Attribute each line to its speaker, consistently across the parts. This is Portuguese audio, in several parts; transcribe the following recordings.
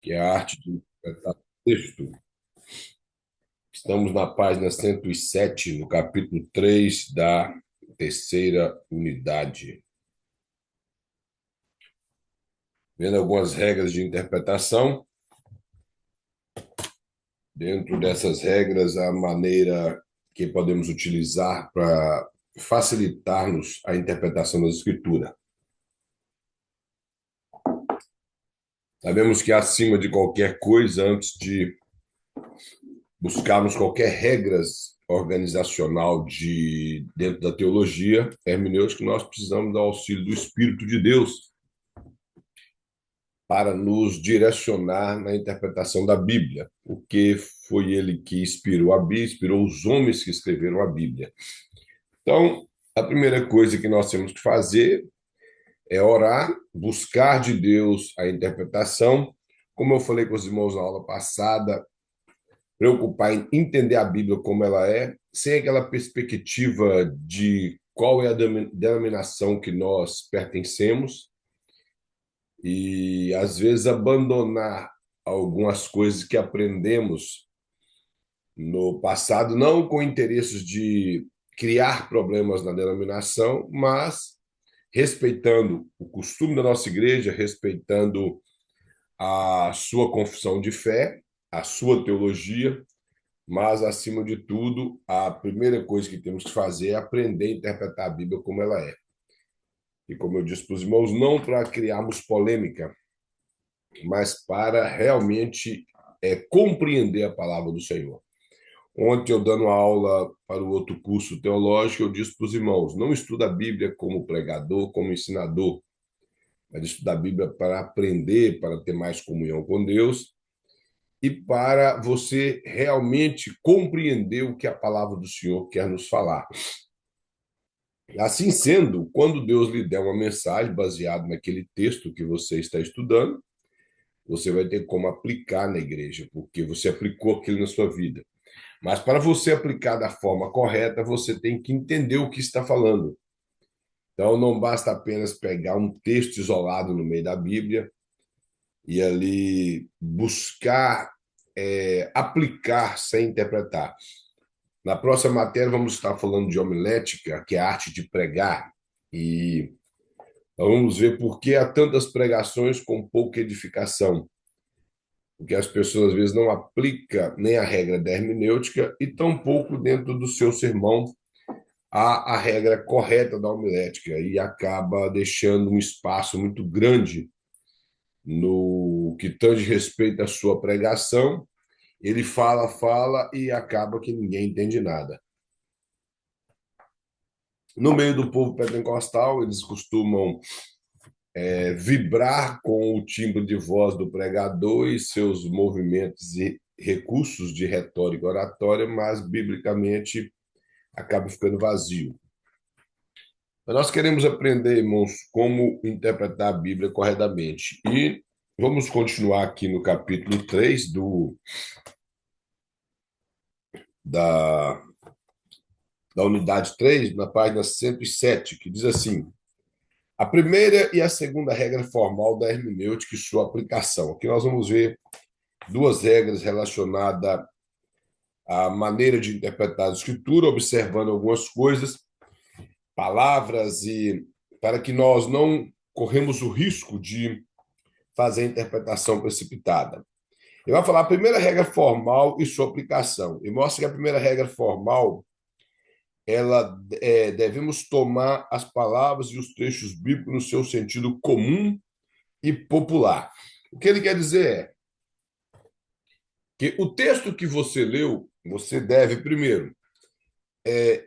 Speaker 1: que é a arte de interpretar texto. Estamos na página 107, no capítulo 3 da terceira unidade. Vendo algumas regras de interpretação. Dentro dessas regras, a maneira que podemos utilizar para facilitar-nos a interpretação da Escritura. Sabemos que, acima de qualquer coisa, antes de buscarmos qualquer regras organizacional dentro da teologia hermenêutica, nós precisamos do auxílio do Espírito de Deus para nos direcionar na interpretação da Bíblia, porque foi ele que inspirou a Bíblia, inspirou os homens que escreveram a Bíblia. Então, a primeira coisa que nós temos que fazer é orar, buscar de Deus a interpretação. Como eu falei com os irmãos na aula passada, preocupar em entender a Bíblia como ela é, sem aquela perspectiva de qual é a denominação que nós pertencemos, e às vezes abandonar algumas coisas que aprendemos no passado, não com interesses de criar problemas na denominação, mas respeitando o costume da nossa igreja, respeitando a sua confissão de fé, a sua teologia, mas, acima de tudo, a primeira coisa que temos que fazer é aprender a interpretar a Bíblia como ela é. E, como eu disse para os irmãos, não para criarmos polêmica, mas para realmente compreender a palavra do Senhor. Ontem, eu dando aula para o outro curso teológico, eu disse para os irmãos, não estuda a Bíblia como pregador, como ensinador, mas estuda a Bíblia para aprender, para ter mais comunhão com Deus e para você realmente compreender o que a palavra do Senhor quer nos falar. Assim sendo, quando Deus lhe der uma mensagem baseada naquele texto que você está estudando, você vai ter como aplicar na igreja, porque você aplicou aquilo na sua vida. Mas para você aplicar da forma correta, você tem que entender o que está falando. Então, não basta apenas pegar um texto isolado no meio da Bíblia e ali buscar aplicar sem interpretar. Na próxima matéria, vamos estar falando de homilética, que é a arte de pregar. E vamos ver por que há tantas pregações com pouca edificação. Porque as pessoas, às vezes, não aplicam nem a regra da hermenêutica e tampouco dentro do seu sermão a regra correta da homilética e acaba deixando um espaço muito grande no que tange respeito à sua pregação. Ele fala, fala e acaba que ninguém entende nada. No meio do povo pentecostal, eles costumam vibrar com o timbre de voz do pregador e seus movimentos e recursos de retórica oratória, mas biblicamente acaba ficando vazio. Nós queremos aprender, irmãos, como interpretar a Bíblia corretamente. E vamos continuar aqui no capítulo 3 da, da unidade 3, na página 107, que diz assim: a primeira e a segunda regra formal da hermenêutica e sua aplicação. Aqui nós vamos ver duas regras relacionadas à maneira de interpretar a Escritura, observando algumas coisas, palavras, e para que nós não corremos o risco de fazer a interpretação precipitada. Ele vai falar a primeira regra formal e sua aplicação. E mostra que a primeira regra formal, devemos tomar as palavras e os trechos bíblicos no seu sentido comum e popular. O que ele quer dizer é que o texto que você leu, você deve, primeiro,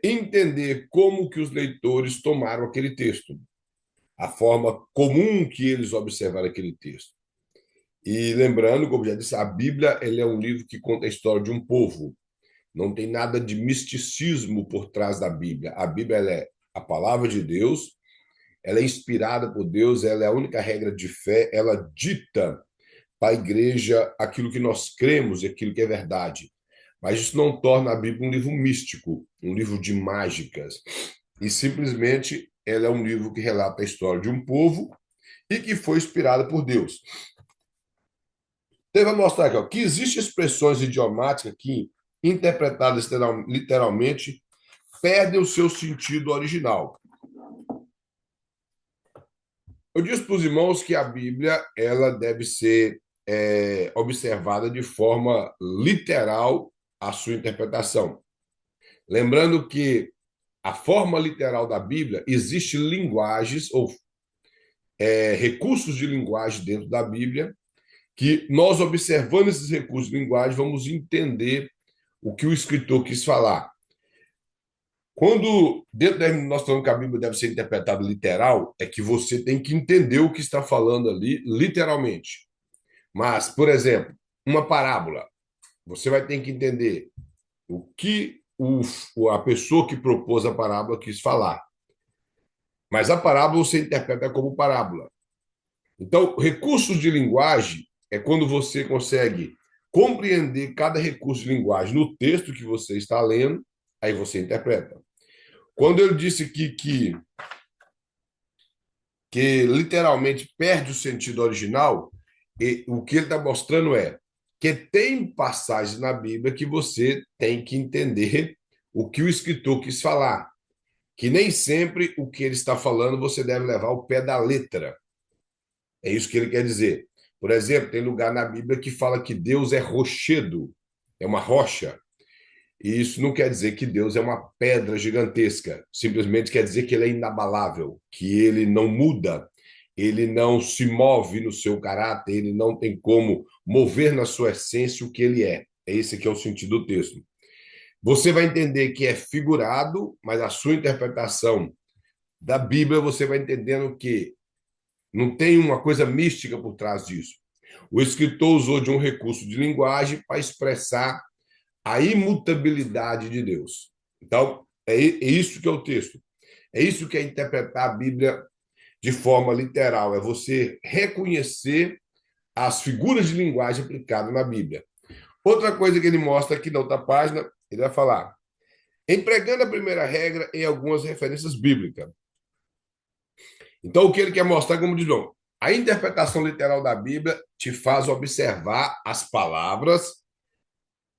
Speaker 1: entender como que os leitores tomaram aquele texto, a forma comum que eles observaram aquele texto. E lembrando, como já disse, a Bíblia ele é um livro que conta a história de um povo. Não tem nada de misticismo por trás da Bíblia. A Bíblia ela é a palavra de Deus, ela é inspirada por Deus, ela é a única regra de fé, ela dita para a igreja aquilo que nós cremos e aquilo que é verdade. Mas isso não torna a Bíblia um livro místico, um livro de mágicas. E simplesmente ela é um livro que relata a história de um povo e que foi inspirada por Deus. Então, ele vai mostrar aqui, ó, que existem expressões idiomáticas que, interpretadas literalmente, perdem o seu sentido original. Eu disse para os irmãos que a Bíblia ela deve ser observada de forma literal a sua interpretação. Lembrando que a forma literal da Bíblia existe linguagens ou recursos de linguagem dentro da Bíblia que nós observando esses recursos de linguagem vamos entender o que o escritor quis falar. Quando dentro da nós falamos que a Bíblia deve ser interpretada literal, é que você tem que entender o que está falando ali literalmente. Mas, por exemplo, uma parábola, você vai ter que entender o que a pessoa que propôs a parábola quis falar. Mas a parábola você interpreta como parábola. Então, recursos de linguagem é quando você consegue compreender cada recurso de linguagem no texto que você está lendo, aí você interpreta. Quando ele disse que literalmente perde o sentido original, o que ele está mostrando é que tem passagens na Bíblia que você tem que entender o que o escritor quis falar, que nem sempre o que ele está falando você deve levar ao pé da letra. É isso que ele quer dizer. Por exemplo, tem lugar na Bíblia que fala que Deus é rochedo, é uma rocha. E isso não quer dizer que Deus é uma pedra gigantesca. Simplesmente quer dizer que ele é inabalável, que ele não muda, ele não se move no seu caráter, ele não tem como mover na sua essência o que ele é. Esse que é o sentido do texto. Você vai entender que é figurado, mas a sua interpretação da Bíblia você vai entendendo que não tem uma coisa mística por trás disso. O escritor usou de um recurso de linguagem para expressar a imutabilidade de Deus. Então, é isso que é o texto. É isso que é interpretar a Bíblia de forma literal. É você reconhecer as figuras de linguagem aplicadas na Bíblia. Outra coisa que ele mostra aqui na outra página, ele vai falar: empregando a primeira regra em algumas referências bíblicas. Então, o que ele quer mostrar, como diz João, a interpretação literal da Bíblia te faz observar as palavras,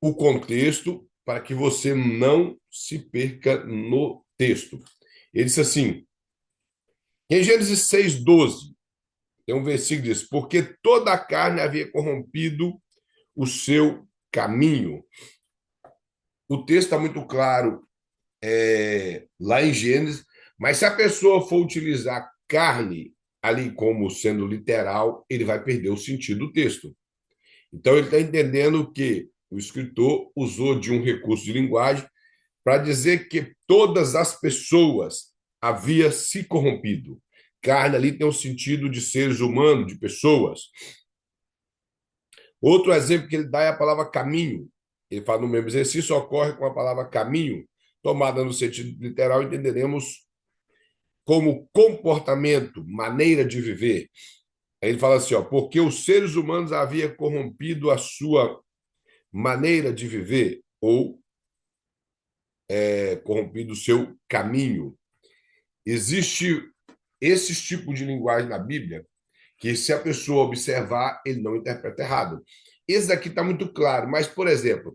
Speaker 1: o contexto, para que você não se perca no texto. Ele disse assim, em Gênesis 6:12, tem um versículo que diz, porque toda a carne havia corrompido o seu caminho. O texto está muito claro lá em Gênesis, mas se a pessoa for utilizar carne ali como sendo literal, ele vai perder o sentido do texto. Então, ele está entendendo que o escritor usou de um recurso de linguagem para dizer que todas as pessoas haviam se corrompido. Carne ali tem um sentido de seres humanos, de pessoas. Outro exemplo que ele dá é a palavra caminho. Ele fala no mesmo exercício, ocorre com a palavra caminho, tomada no sentido literal, entenderemos como comportamento, maneira de viver. Aí ele fala assim, ó, porque os seres humanos haviam corrompido a sua maneira de viver, ou corrompido o seu caminho. Existe esse tipo de linguagem na Bíblia que, se a pessoa observar, ele não interpreta errado. Esse daqui está muito claro, mas, por exemplo,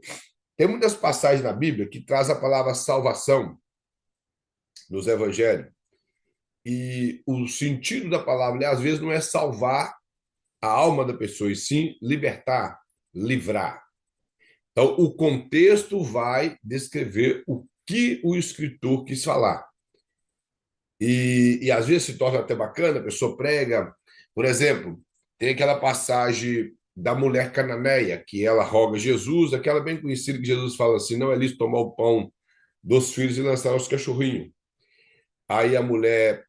Speaker 1: tem muitas passagens na Bíblia que traz a palavra salvação nos evangelhos. E o sentido da palavra, às vezes, não é salvar a alma da pessoa, e sim libertar, livrar. Então, o contexto vai descrever o que o escritor quis falar. E às vezes se torna até bacana, a pessoa prega. Por exemplo, tem aquela passagem da mulher cananeia, que ela roga a Jesus, aquela bem conhecida que Jesus fala assim: não é lícito tomar o pão dos filhos e lançar os cachorrinhos. Aí a mulher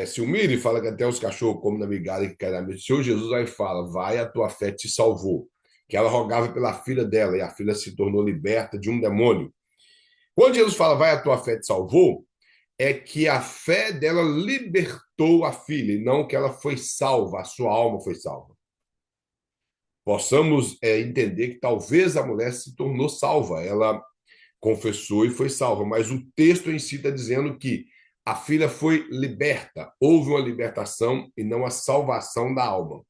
Speaker 1: se humilha e fala que até os cachorros comem na migalha que cai na mesa. O Senhor Jesus aí fala: vai, a tua fé te salvou. Que ela rogava pela filha dela e a filha se tornou liberta de um demônio. Quando Jesus fala: vai, a tua fé te salvou, é que a fé dela libertou a filha, e não que ela foi salva, a sua alma foi salva. Possamos entender que talvez a mulher se tornou salva, ela confessou e foi salva, mas o texto em si está dizendo que a filha foi liberta, houve uma libertação e não a salvação da alma.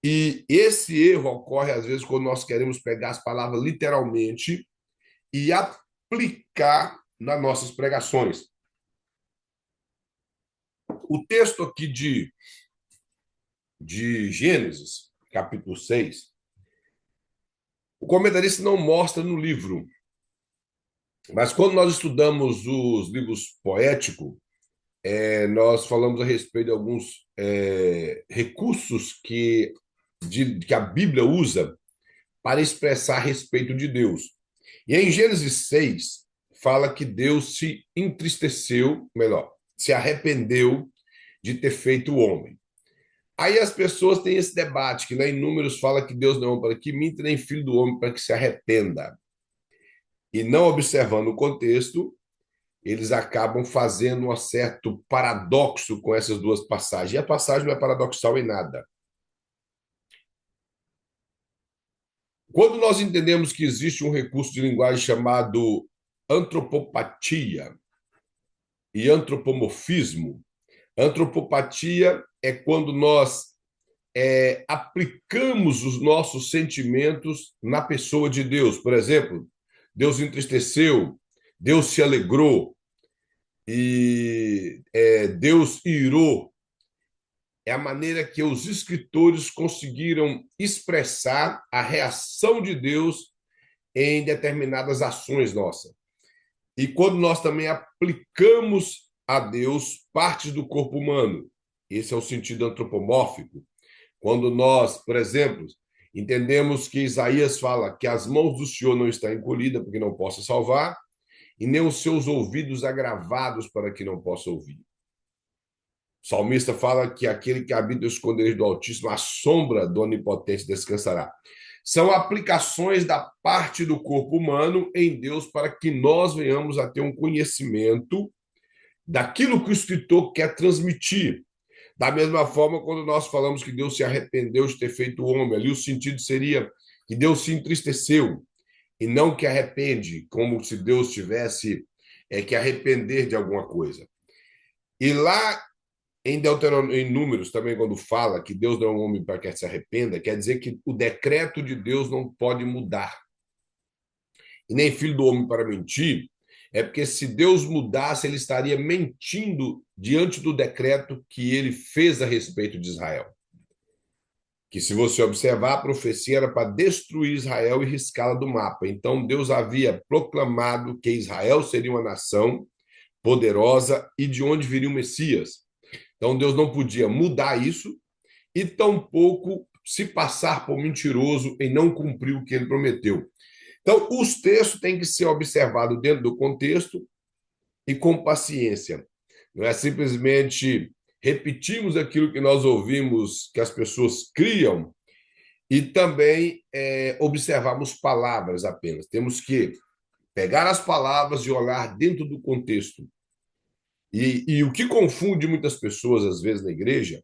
Speaker 1: E esse erro ocorre, às vezes, quando nós queremos pegar as palavras literalmente e aplicar nas nossas pregações. O texto aqui de Gênesis, capítulo 6, o comentarista não mostra no livro, mas quando nós estudamos os livros poéticos, nós falamos a respeito de alguns recursos que a Bíblia usa para expressar a respeito de Deus. E em Gênesis 6, fala que Deus se entristeceu, melhor, se arrependeu de ter feito o homem. Aí as pessoas têm esse debate, que lá em Números fala que Deus não é homem para que minta, nem filho do homem para que se arrependa. E não observando o contexto, eles acabam fazendo um certo paradoxo com essas duas passagens. E a passagem não é paradoxal em nada. Quando nós entendemos que existe um recurso de linguagem chamado antropopatia e antropomorfismo, antropopatia é quando nós aplicamos os nossos sentimentos na pessoa de Deus. Por exemplo, Deus entristeceu, Deus se alegrou e Deus irou. É a maneira que os escritores conseguiram expressar a reação de Deus em determinadas ações nossas. E quando nós também aplicamos a Deus partes do corpo humano, esse é o sentido antropomórfico. Quando nós, por exemplo, entendemos que Isaías fala que as mãos do Senhor não estão encolhidas porque não possa salvar, e nem os seus ouvidos agravados para que não possa ouvir. O salmista fala que aquele que habita o esconderijo do Altíssimo, a sombra do Onipotente descansará. São aplicações da parte do corpo humano em Deus para que nós venhamos a ter um conhecimento daquilo que o escritor quer transmitir. Da mesma forma, quando nós falamos que Deus se arrependeu de ter feito o homem, ali o sentido seria que Deus se entristeceu e não que arrepende, como se Deus tivesse que arrepender de alguma coisa. E lá em Números também, quando fala que Deus não é um homem para que se arrependa, quer dizer que o decreto de Deus não pode mudar. E nem filho do homem para mentir, é porque se Deus mudasse, ele estaria mentindo diante do decreto que ele fez a respeito de Israel. Que se você observar, a profecia era para destruir Israel e riscá-la do mapa. Então Deus havia proclamado que Israel seria uma nação poderosa e de onde viria o Messias. Então Deus não podia mudar isso e tampouco se passar por mentiroso em não cumprir o que ele prometeu. Então, os textos têm que ser observados dentro do contexto e com paciência. Não é simplesmente repetirmos aquilo que nós ouvimos que as pessoas criam e também observarmos palavras apenas. Temos que pegar as palavras e olhar dentro do contexto. E o que confunde muitas pessoas, às vezes, na igreja,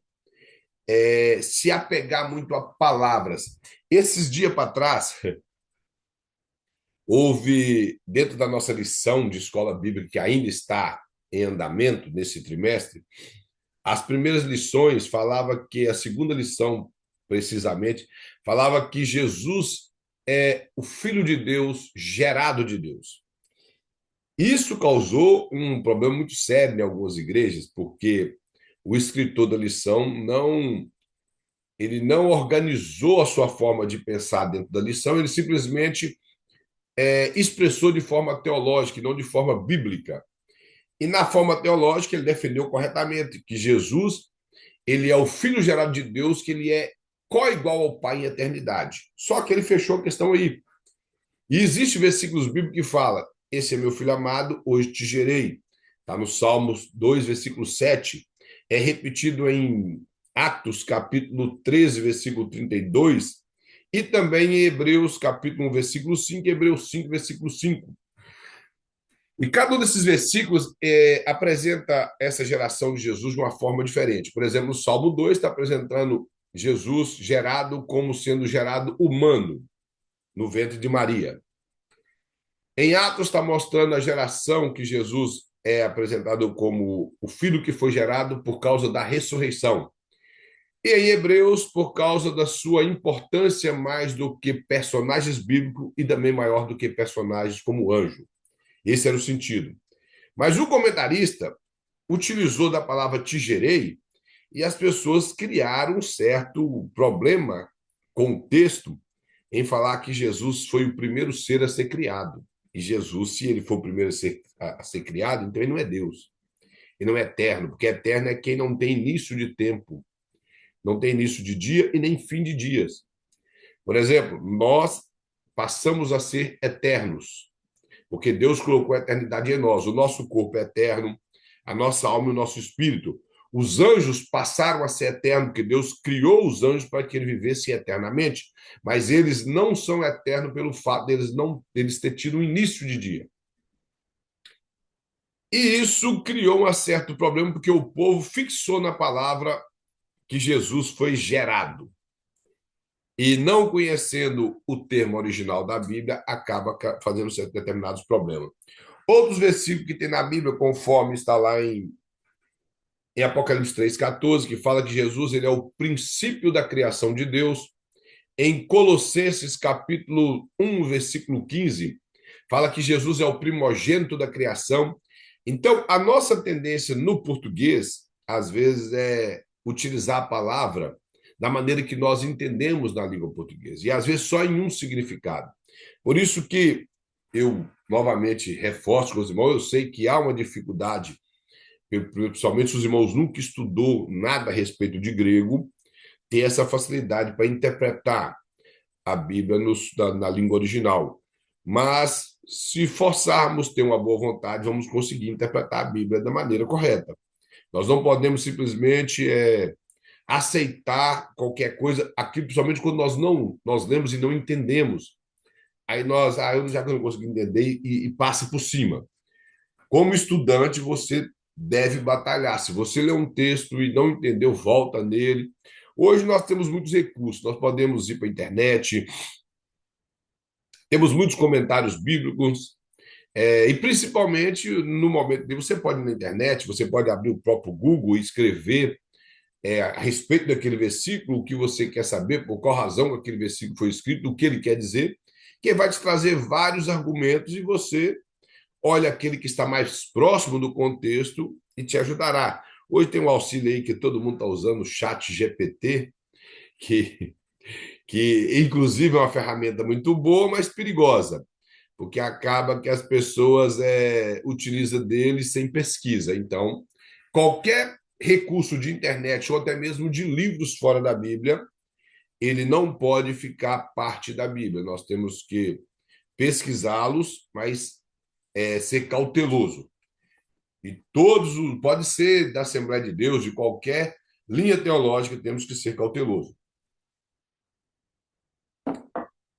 Speaker 1: é se apegar muito a palavras. Esses dias para trás, houve, dentro da nossa lição de escola bíblica, que ainda está em andamento nesse trimestre, as primeiras lições falava que, a segunda lição, precisamente, falava que Jesus é o Filho de Deus, gerado de Deus. Isso causou um problema muito sério em algumas igrejas, porque o escritor da lição ele não organizou a sua forma de pensar dentro da lição, ele simplesmente expressou de forma teológica e não de forma bíblica. E na forma teológica ele defendeu corretamente que Jesus ele é o Filho gerado de Deus, que ele é co-igual ao Pai em eternidade. Só que ele fechou a questão aí. E existe versículos bíblicos que fala: esse é meu filho amado, hoje te gerei. Está no Salmos 2, versículo 7. É repetido em Atos, capítulo 13, versículo 32. E também em Hebreus, capítulo 1, versículo 5, e Hebreus 5, versículo 5. E cada um desses versículos apresenta essa geração de Jesus de uma forma diferente. Por exemplo, o Salmo 2 está apresentando Jesus gerado como sendo gerado humano no ventre de Maria. Em Atos está mostrando a geração que Jesus é apresentado como o filho que foi gerado por causa da ressurreição. E em Hebreus, por causa da sua importância mais do que personagens bíblicos e também maior do que personagens como anjo. Esse era o sentido. Mas o comentarista utilizou da palavra tigerei e as pessoas criaram um certo problema com o texto em falar que Jesus foi o primeiro ser a ser criado. E Jesus, se ele for o primeiro a ser criado, então ele não é Deus. Ele não é eterno, porque eterno é quem não tem início de tempo, não tem início de dia e nem fim de dias. Por exemplo, nós passamos a ser eternos, porque Deus colocou a eternidade em nós. O nosso corpo é eterno, a nossa alma e o nosso espírito. Os anjos passaram a ser eternos, porque Deus criou os anjos para que eles vivessem eternamente, mas eles não são eternos pelo fato deles não deles ter tido um início de dia. E isso criou um certo problema, porque o povo fixou na palavra que Jesus foi gerado. E não conhecendo o termo original da Bíblia, acaba fazendo certos determinados problemas. Outros versículos que tem na Bíblia, conforme está lá em Apocalipse 3,14, que fala que Jesus ele é o princípio da criação de Deus. Em Colossenses capítulo 1, versículo 15, fala que Jesus é o primogênito da criação. Então, a nossa tendência no português, às vezes, é utilizar a palavra da maneira que nós entendemos na língua portuguesa, e às vezes só em um significado. Por isso que eu, novamente, reforço com os irmãos, eu sei que há uma dificuldade, principalmente se os irmãos nunca estudou nada a respeito de grego, ter essa facilidade para interpretar a Bíblia na língua original. Mas, se forçarmos ter uma boa vontade, vamos conseguir interpretar a Bíblia da maneira correta. Nós não podemos simplesmente aceitar qualquer coisa, aqui, principalmente quando nós lemos e não entendemos. Aí eu já não consigo entender e passa por cima. Como estudante, você deve batalhar. Se você lê um texto e não entendeu, volta nele. Hoje nós temos muitos recursos, nós podemos ir para a internet, temos muitos comentários bíblicos, e principalmente no momento de você pode ir na internet, você pode abrir o próprio Google e escrever a respeito daquele versículo, o que você quer saber, por qual razão aquele versículo foi escrito, o que ele quer dizer, que vai te trazer vários argumentos e você olha aquele que está mais próximo do contexto e te ajudará. Hoje tem um auxílio aí que todo mundo está usando, o chat GPT, que, que inclusive é uma ferramenta muito boa, mas perigosa, porque acaba que as pessoas utilizam dele sem pesquisa. Então, qualquer recurso de internet ou até mesmo de livros fora da Bíblia, ele não pode ficar parte da Bíblia. Nós temos que pesquisá-los, mas ser cauteloso. E todos, pode ser da Assembleia de Deus, de qualquer linha teológica, temos que ser cauteloso.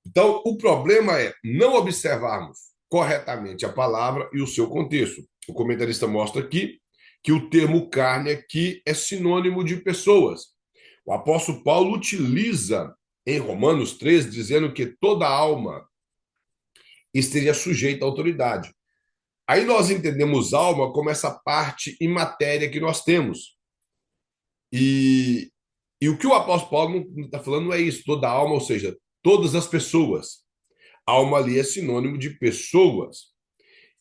Speaker 1: Então, o problema é não observarmos corretamente a palavra e o seu contexto. O comentarista mostra aqui que o termo carne aqui é sinônimo de pessoas. O apóstolo Paulo utiliza em Romanos 13, dizendo que toda alma esteja sujeita à autoridade. Aí nós entendemos alma como essa parte imatéria que nós temos. E, e o que o apóstolo Paulo não está falando não é isso, toda alma, ou seja, todas as pessoas. Alma ali é sinônimo de pessoas.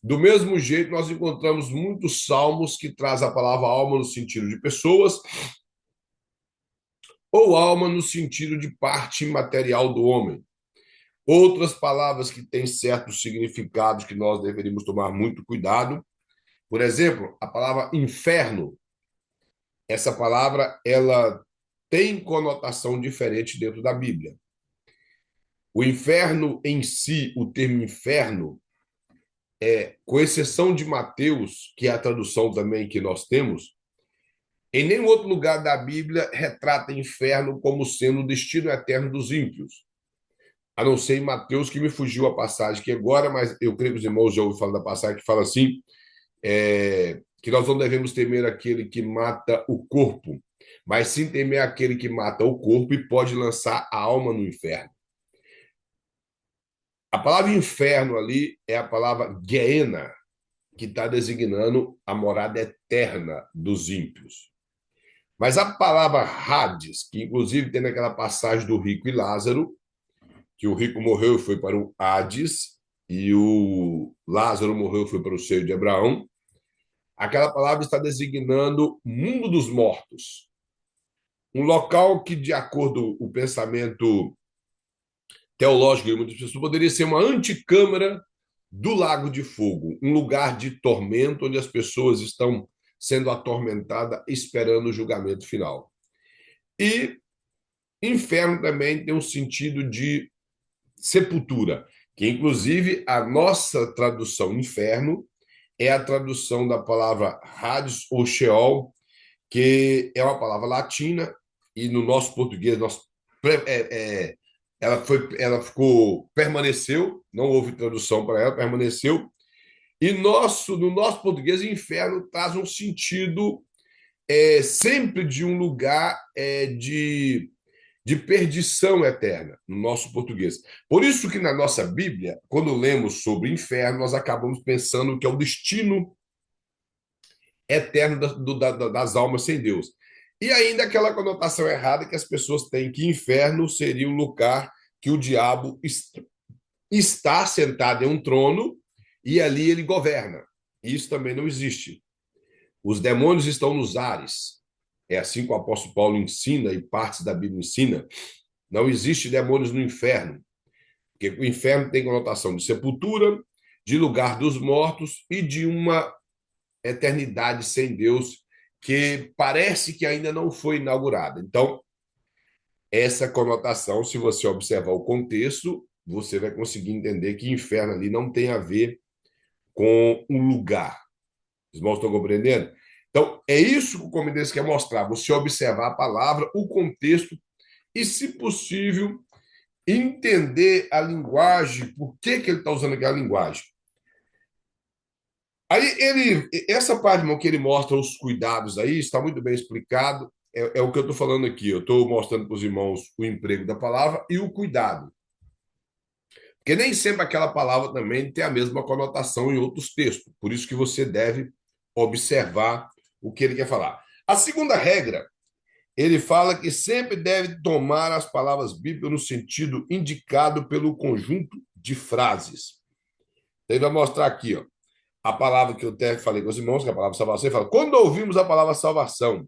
Speaker 1: Do mesmo jeito, nós encontramos muitos salmos que traz a palavra alma no sentido de pessoas, ou alma no sentido de parte imaterial do homem. Outras palavras que têm certos significados que nós deveríamos tomar muito cuidado. Por exemplo, a palavra inferno. Essa palavra ela tem conotação diferente dentro da Bíblia. O inferno em si, o termo inferno, com exceção de Mateus, que é a tradução também que nós temos, em nenhum outro lugar da Bíblia retrata inferno como sendo o destino eterno dos ímpios. A não ser em Mateus, que me fugiu a passagem aqui agora, mas eu creio que os irmãos já ouviram falar da passagem que fala assim, que nós não devemos temer aquele que mata o corpo, mas sim temer aquele que mata o corpo e pode lançar a alma no inferno. A palavra inferno ali é a palavra Gehenna, que está designando a morada eterna dos ímpios. Mas a palavra Hades, que inclusive tem naquela passagem do rico e Lázaro, que o rico morreu e foi para o Hades, e o Lázaro morreu e foi para o seio de Abraão, aquela palavra está designando mundo dos mortos. Um local que, de acordo com o pensamento teológico de muitas pessoas, poderia ser uma anticâmara do Lago de Fogo, um lugar de tormento onde as pessoas estão sendo atormentadas esperando o julgamento final. E inferno também tem um sentido de sepultura, que inclusive a nossa tradução inferno é a tradução da palavra Hades ou Sheol, que é uma palavra latina, e no nosso português ela ficou, permaneceu, não houve tradução para ela, permaneceu, e no nosso português, inferno traz um sentido sempre de um lugar de perdição eterna, no nosso português. Por isso que na nossa Bíblia, quando lemos sobre inferno, nós acabamos pensando que é o destino eterno das almas sem Deus. E ainda aquela conotação errada que as pessoas têm, que inferno seria o lugar que o diabo está sentado em um trono e ali ele governa. Isso também não existe. Os demônios estão nos ares. É assim que o apóstolo Paulo ensina e partes da Bíblia ensina. Não existe demônios no inferno, porque o inferno tem conotação de sepultura, de lugar dos mortos e de uma eternidade sem Deus que parece que ainda não foi inaugurada. Então, essa conotação, se você observar o contexto, você vai conseguir entender que inferno ali não tem a ver com um lugar. Os irmãos estão compreendendo? Então, é isso que o Comendense quer mostrar. Você observar a palavra, o contexto e, se possível, entender a linguagem, por que, que ele está usando aquela linguagem. Aí essa parte, irmão, que ele mostra os cuidados aí, está muito bem explicado. É o que eu estou falando aqui. Eu estou mostrando para os irmãos o emprego da palavra e o cuidado. Porque nem sempre aquela palavra também tem a mesma conotação em outros textos. Por isso que você deve observar o que ele quer falar. A segunda regra, ele fala que sempre deve tomar as palavras bíblicas no sentido indicado pelo conjunto de frases. Então, ele vai mostrar aqui, ó, a palavra que eu até falei com os irmãos, que é a palavra salvação, ele fala: quando ouvimos a palavra salvação,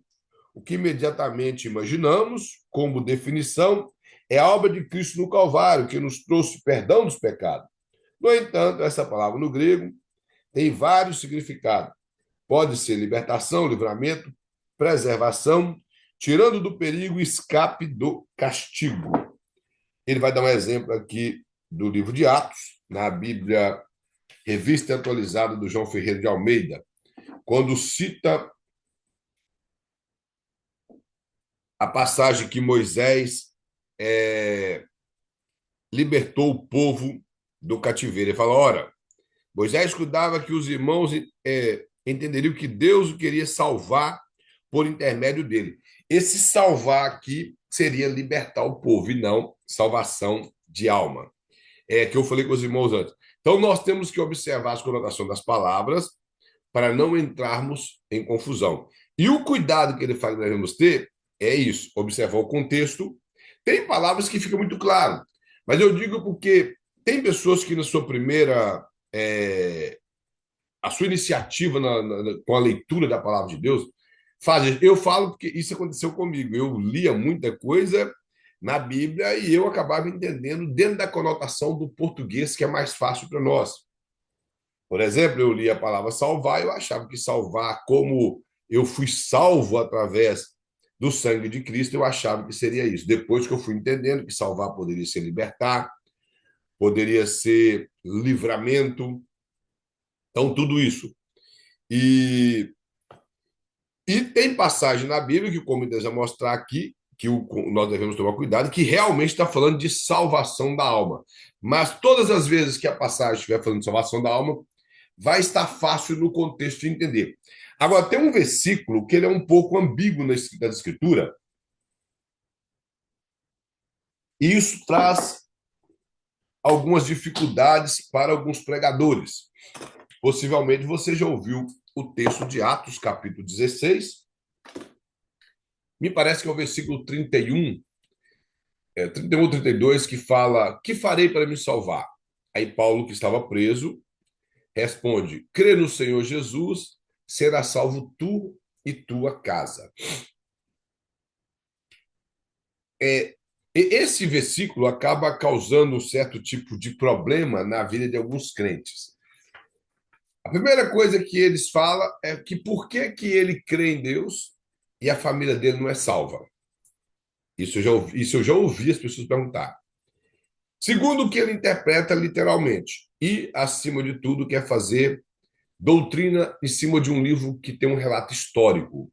Speaker 1: o que imediatamente imaginamos como definição é a obra de Cristo no Calvário, que nos trouxe perdão dos pecados. No entanto, essa palavra no grego tem vários significados. Pode ser libertação, livramento, preservação, tirando do perigo e escape do castigo. Ele vai dar um exemplo aqui do livro de Atos, na Bíblia Revista Atualizada do João Ferreira de Almeida, quando cita a passagem que Moisés libertou o povo do cativeiro. Ele fala: ora, Moisés cuidava que os irmãos entenderiam que Deus o queria salvar por intermédio dele. Esse salvar aqui seria libertar o povo e não salvação de alma. É que eu falei com os irmãos antes. Então, nós temos que observar as conotações das palavras para não entrarmos em confusão. E o cuidado que ele fala que nós devemos ter é isso, observar o contexto. Tem palavras que ficam muito claro, mas eu digo porque tem pessoas que na sua primeira a sua iniciativa com a leitura da palavra de Deus fazem. Eu falo porque isso aconteceu comigo. Eu lia muita coisa na Bíblia e eu acabava entendendo dentro da conotação do português que é mais fácil para nós. Por exemplo, eu li a palavra salvar, eu achava que salvar, como eu fui salvo através do sangue de Cristo, eu achava que seria isso. Depois que eu fui entendendo que salvar poderia ser libertar, poderia ser livramento, então tudo isso. E tem passagem na Bíblia que, como Deus vai mostrar aqui, que nós devemos tomar cuidado, que realmente está falando de salvação da alma. Mas todas as vezes que a passagem estiver falando de salvação da alma, vai estar fácil no contexto de entender. Agora, tem um versículo que ele é um pouco ambíguo na Escritura, e isso traz algumas dificuldades para alguns pregadores. Possivelmente você já ouviu o texto de Atos, capítulo 16, Me parece que é o versículo 31, 31 ou 32, que fala: Que farei para me salvar? Aí Paulo, que estava preso, responde: Crê no Senhor Jesus, será salvo tu e tua casa. Esse versículo acaba causando um certo tipo de problema na vida de alguns crentes. A primeira coisa que eles falam é que por que ele crê em Deus e a família dele não é salva. Isso eu já ouvi as pessoas perguntar. Segundo, o que ele interpreta literalmente. E, acima de tudo, quer fazer doutrina em cima de um livro que tem um relato histórico.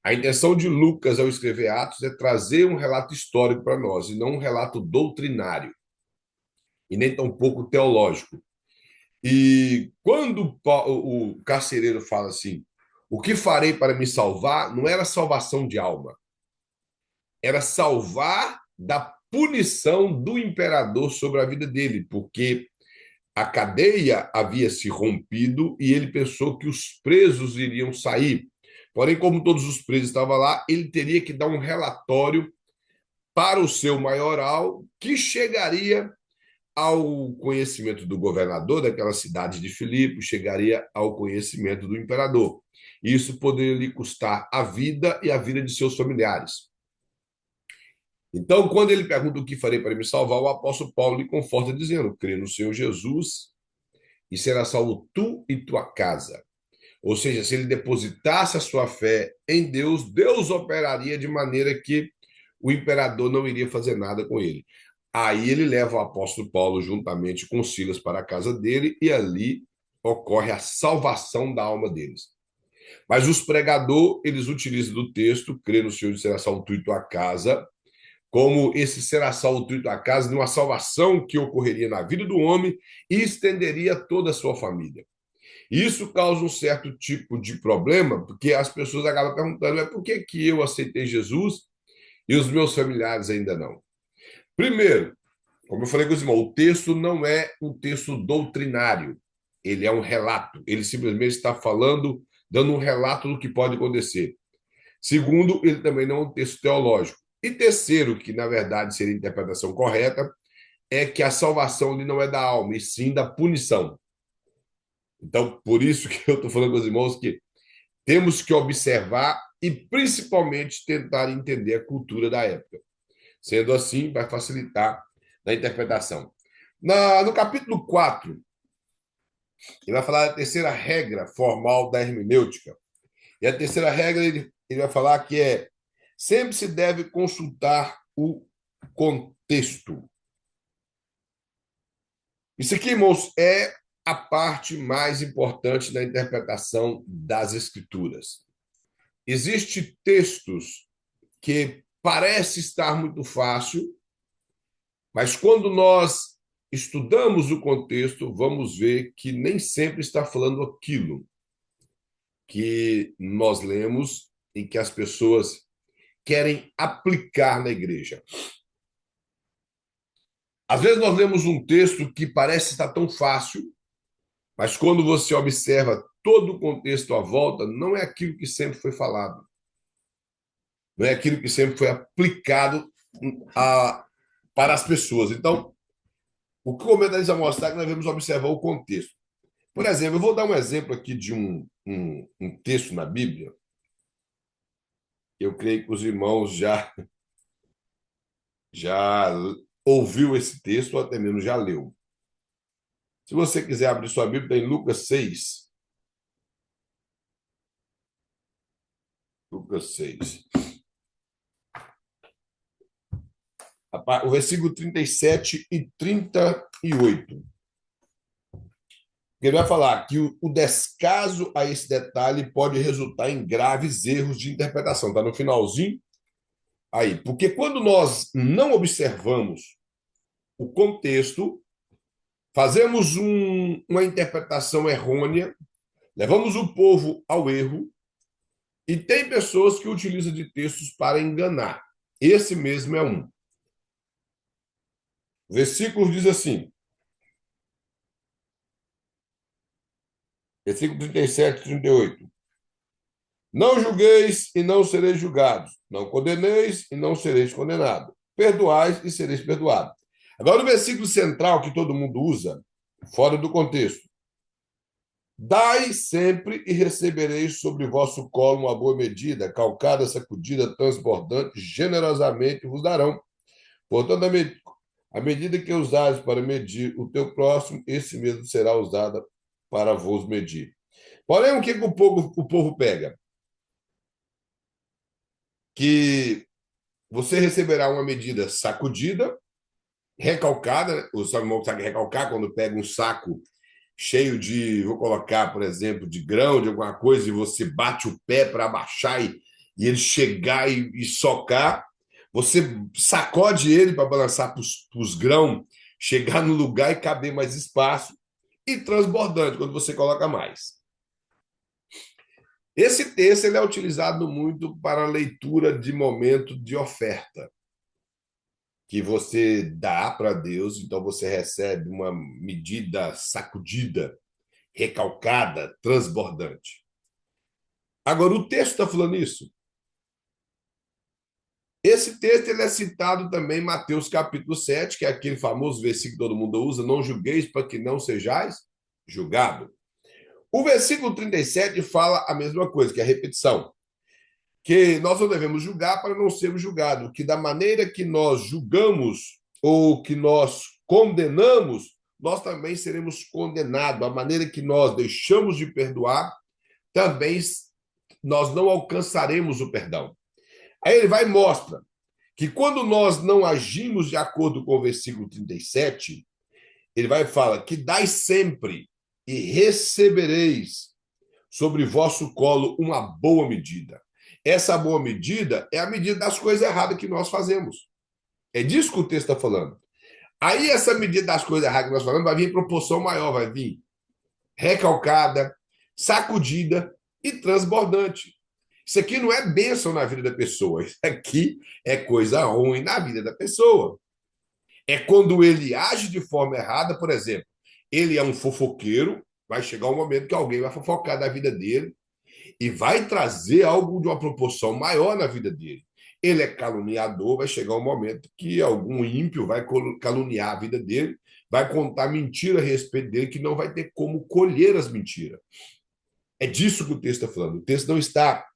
Speaker 1: A intenção de Lucas, ao escrever Atos, é trazer um relato histórico para nós, e não um relato doutrinário, e nem tampouco teológico. E quando o carcereiro fala assim, o que farei para me salvar, não era salvação de alma, era salvar da punição do imperador sobre a vida dele, porque a cadeia havia se rompido e ele pensou que os presos iriam sair. Porém, como todos os presos estavam lá, ele teria que dar um relatório para o seu maioral, que chegaria ao conhecimento do governador daquela cidade de Filipe, chegaria ao conhecimento do imperador. Isso poderia lhe custar a vida e a vida de seus familiares. Então, quando ele pergunta o que farei para me salvar, o apóstolo Paulo lhe conforta dizendo: crê no Senhor Jesus e será salvo tu e tua casa. Ou seja, se ele depositasse a sua fé em Deus, Deus operaria de maneira que o imperador não iria fazer nada com ele. Aí ele leva o apóstolo Paulo juntamente com Silas para a casa dele e ali ocorre a salvação da alma deles. Mas os pregadores, eles utilizam do texto, crê no Senhor e será salvo tu e tua casa, como esse será salvo tu e tua casa, de uma salvação que ocorreria na vida do homem e estenderia toda a sua família. Isso causa um certo tipo de problema, porque as pessoas acabam perguntando, mas por que que eu aceitei Jesus e os meus familiares ainda não? Primeiro, como eu falei com os irmãos, o texto não é um texto doutrinário, ele é um relato, ele simplesmente está falando, dando um relato do que pode acontecer. Segundo, ele também não é um texto teológico. E terceiro, que na verdade seria a interpretação correta, é que a salvação ali não é da alma, e sim da punição. Então, por isso que eu estou falando com os irmãos que temos que observar e principalmente tentar entender a cultura da época. Sendo assim, vai facilitar na interpretação. No capítulo 4, ele vai falar da terceira regra formal da hermenêutica. E a terceira regra, ele vai falar que é sempre se deve consultar o contexto. Isso aqui, irmãos, é a parte mais importante da interpretação das escrituras. Existem textos que parece estar muito fácil, mas quando nós estudamos o contexto, vamos ver que nem sempre está falando aquilo que nós lemos e que as pessoas querem aplicar na igreja. Às vezes nós lemos um texto que parece estar tão fácil, mas quando você observa todo o contexto à volta, não é aquilo que sempre foi falado. Não é aquilo que sempre foi aplicado para as pessoas. Então, o que o comentarista vai mostrar é que nós devemos observar o contexto. Por exemplo, eu vou dar um exemplo aqui de um texto na Bíblia. Eu creio que os irmãos já ouviu esse texto, ou até mesmo já leu. Se você quiser abrir sua Bíblia, tem Lucas 6. Lucas 6. O versículo 37 e 38. Ele vai falar que o descaso a esse detalhe pode resultar em graves erros de interpretação. Está no finalzinho aí. Porque quando nós não observamos o contexto, fazemos uma interpretação errônea, levamos o povo ao erro, e tem pessoas que utilizam de textos para enganar. Esse mesmo é um. O versículo diz assim, versículo 37 e 38. Não julgueis e não sereis julgados. Não condeneis e não sereis condenados. Perdoais e sereis perdoados. Agora, o versículo central que todo mundo usa, fora do contexto. Dai sempre e recebereis sobre vosso colo uma boa medida, calcada, sacudida, transbordante, generosamente vos darão. Portanto, a medida que usares para medir o teu próximo, esse mesmo será usada para vos medir. Porém, o que o povo pega? Que você receberá uma medida sacudida, recalcada, né? O salmão sabe recalcar quando pega um saco cheio de, vou colocar, por exemplo, de grão, de alguma coisa, e você bate o pé para abaixar e ele chegar e socar, você sacode ele para balançar para os grãos, chegar no lugar e caber mais espaço, e transbordante, quando você coloca mais. Esse texto ele é utilizado muito para leitura de momento de oferta, que você dá para Deus, então você recebe uma medida sacudida, recalcada, transbordante. Agora, o texto está falando isso. Esse texto ele é citado também em Mateus capítulo 7, que é aquele famoso versículo que todo mundo usa: não julgueis para que não sejais julgado. O versículo 37 fala a mesma coisa, que é a repetição, que nós não devemos julgar para não sermos julgados, que da maneira que nós julgamos ou que nós condenamos, nós também seremos condenados. A maneira que nós deixamos de perdoar, também nós não alcançaremos o perdão. Aí ele vai e mostra que quando nós não agimos de acordo com o versículo 37, ele vai e fala que dai sempre e recebereis sobre vosso colo uma boa medida. Essa boa medida é a medida das coisas erradas que nós fazemos. É disso que o texto está falando. Aí essa medida das coisas erradas que nós falamos vai vir em proporção maior, vai vir recalcada, sacudida e transbordante. Isso aqui não é bênção na vida da pessoa, isso aqui é coisa ruim na vida da pessoa. É quando ele age de forma errada, por exemplo, ele é um fofoqueiro, vai chegar um momento que alguém vai fofocar da vida dele e vai trazer algo de uma proporção maior na vida dele. Ele é caluniador, vai chegar um momento que algum ímpio vai caluniar a vida dele, vai contar mentira a respeito dele, que não vai ter como colher as mentiras. É disso que o texto está falando. O texto não está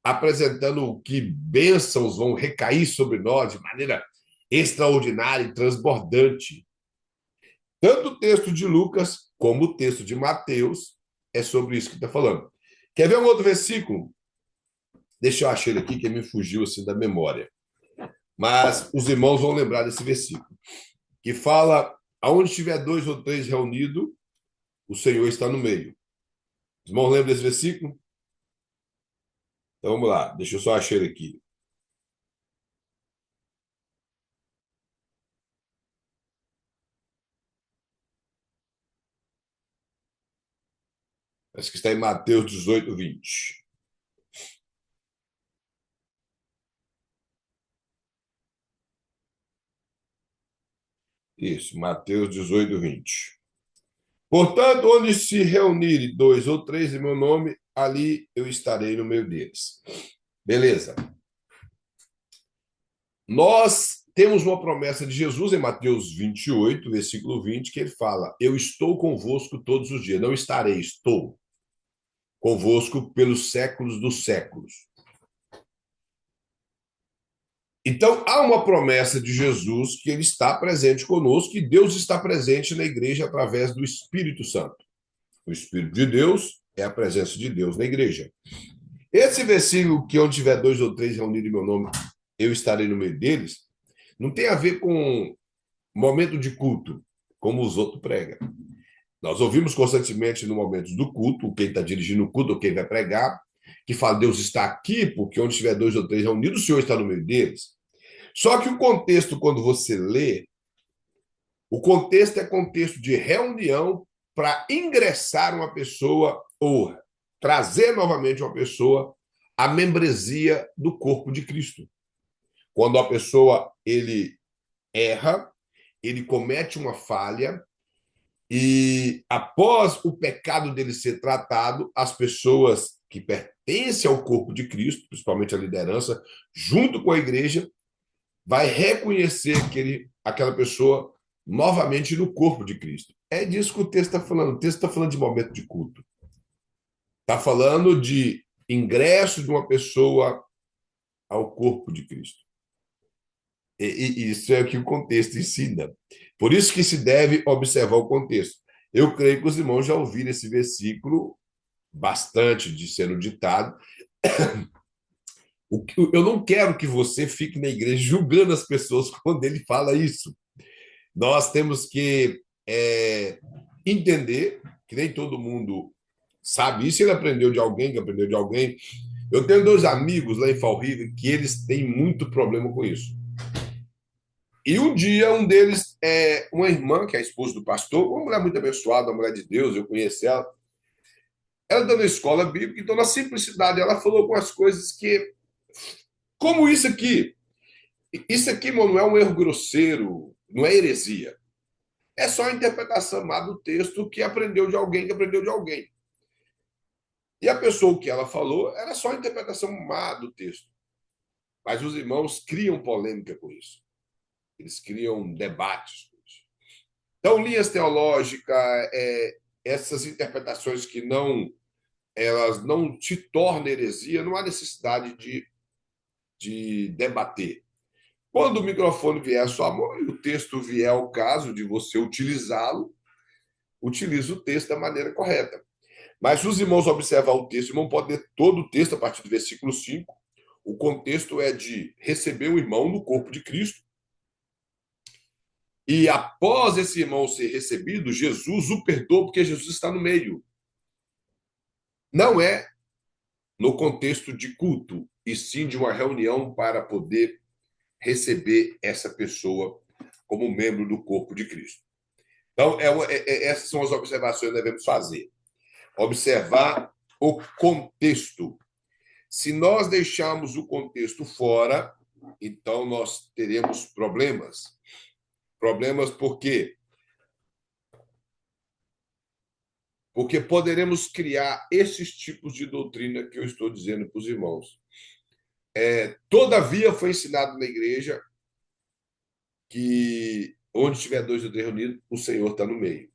Speaker 1: apresentando que bênçãos vão recair sobre nós de maneira extraordinária e transbordante. Tanto o texto de Lucas como o texto de Mateus é sobre isso que está falando. Quer ver um outro versículo? Deixa eu achar ele aqui, que me fugiu assim da memória. Mas os irmãos vão lembrar desse versículo, que fala: aonde tiver dois ou três reunidos, o Senhor está no meio. Os irmãos lembram desse versículo? Então vamos lá, deixa eu só achar ele aqui. Acho que está em Mateus 18, 20. Isso, Mateus 18, 20. Portanto, onde se reunirem dois ou três em meu nome, ali eu estarei no meio deles. Beleza. Nós temos uma promessa de Jesus em Mateus 28, versículo 20, que ele fala: eu estou convosco todos os dias. Não estarei, estou convosco pelos séculos dos séculos. Então, há uma promessa de Jesus que ele está presente conosco, que Deus está presente na igreja através do Espírito Santo. O Espírito de Deus é a presença de Deus na igreja. Esse versículo, que onde tiver dois ou três reunidos em meu nome, eu estarei no meio deles, não tem a ver com momento de culto, como os outros pregam. Nós ouvimos constantemente no momento do culto, quem está dirigindo o culto ou quem vai pregar, que fala: Deus está aqui, porque onde tiver dois ou três reunidos, o Senhor está no meio deles. Só que o contexto, quando você lê, o contexto é contexto de reunião para ingressar uma pessoa ou trazer novamente uma pessoa à membresia do corpo de Cristo. Quando a pessoa ele erra, ele comete uma falha e após o pecado dele ser tratado, as pessoas que pertence ao corpo de Cristo, principalmente a liderança, junto com a igreja, vai reconhecer aquela pessoa novamente no corpo de Cristo. É disso que o texto está falando. O texto está falando de momento de culto. Está falando de ingresso de uma pessoa ao corpo de Cristo. E isso é o que o contexto ensina. Por isso que se deve observar o contexto. Eu creio que os irmãos já ouviram esse versículo bastante de sendo ditado. Eu não quero que você fique na igreja julgando as pessoas quando ele fala isso. Nós temos que entender que nem todo mundo sabe isso. Ele aprendeu de alguém, que aprendeu de alguém. Eu tenho dois amigos lá em Fall River que eles têm muito problema com isso. E um dia, um deles é uma irmã, que é a esposa do pastor, uma mulher muito abençoada, uma mulher de Deus, eu conheci ela. Ela dando escola bíblica, então, na simplicidade, ela falou algumas coisas que, como isso aqui, irmão, não é um erro grosseiro, não é heresia. É só a interpretação má do texto que aprendeu de alguém, que aprendeu de alguém. E a pessoa que ela falou era só a interpretação má do texto. Mas os irmãos criam polêmica com isso. Eles criam debates com isso. Então, linhas teológicas, essas interpretações que elas não se tornam heresia, não há necessidade de debater. Quando o microfone vier à sua mão e o texto vier ao caso de você utilizá-lo, utilize o texto da maneira correta. Mas se os irmãos observar o texto, o irmão pode ler todo o texto a partir do versículo 5. O contexto é de receber o irmão no corpo de Cristo. E após esse irmão ser recebido, Jesus o perdoa porque Jesus está no meio. Não é no contexto de culto, e sim de uma reunião para poder receber essa pessoa como membro do corpo de Cristo. Então, essas são as observações que devemos fazer. Observar o contexto. Se nós deixarmos o contexto fora, então nós teremos problemas. Problemas por quê? Porque poderemos criar esses tipos de doutrina que eu estou dizendo para os irmãos. Todavia, foi ensinado na igreja que onde tiver dois ou três reunidos, o Senhor está no meio.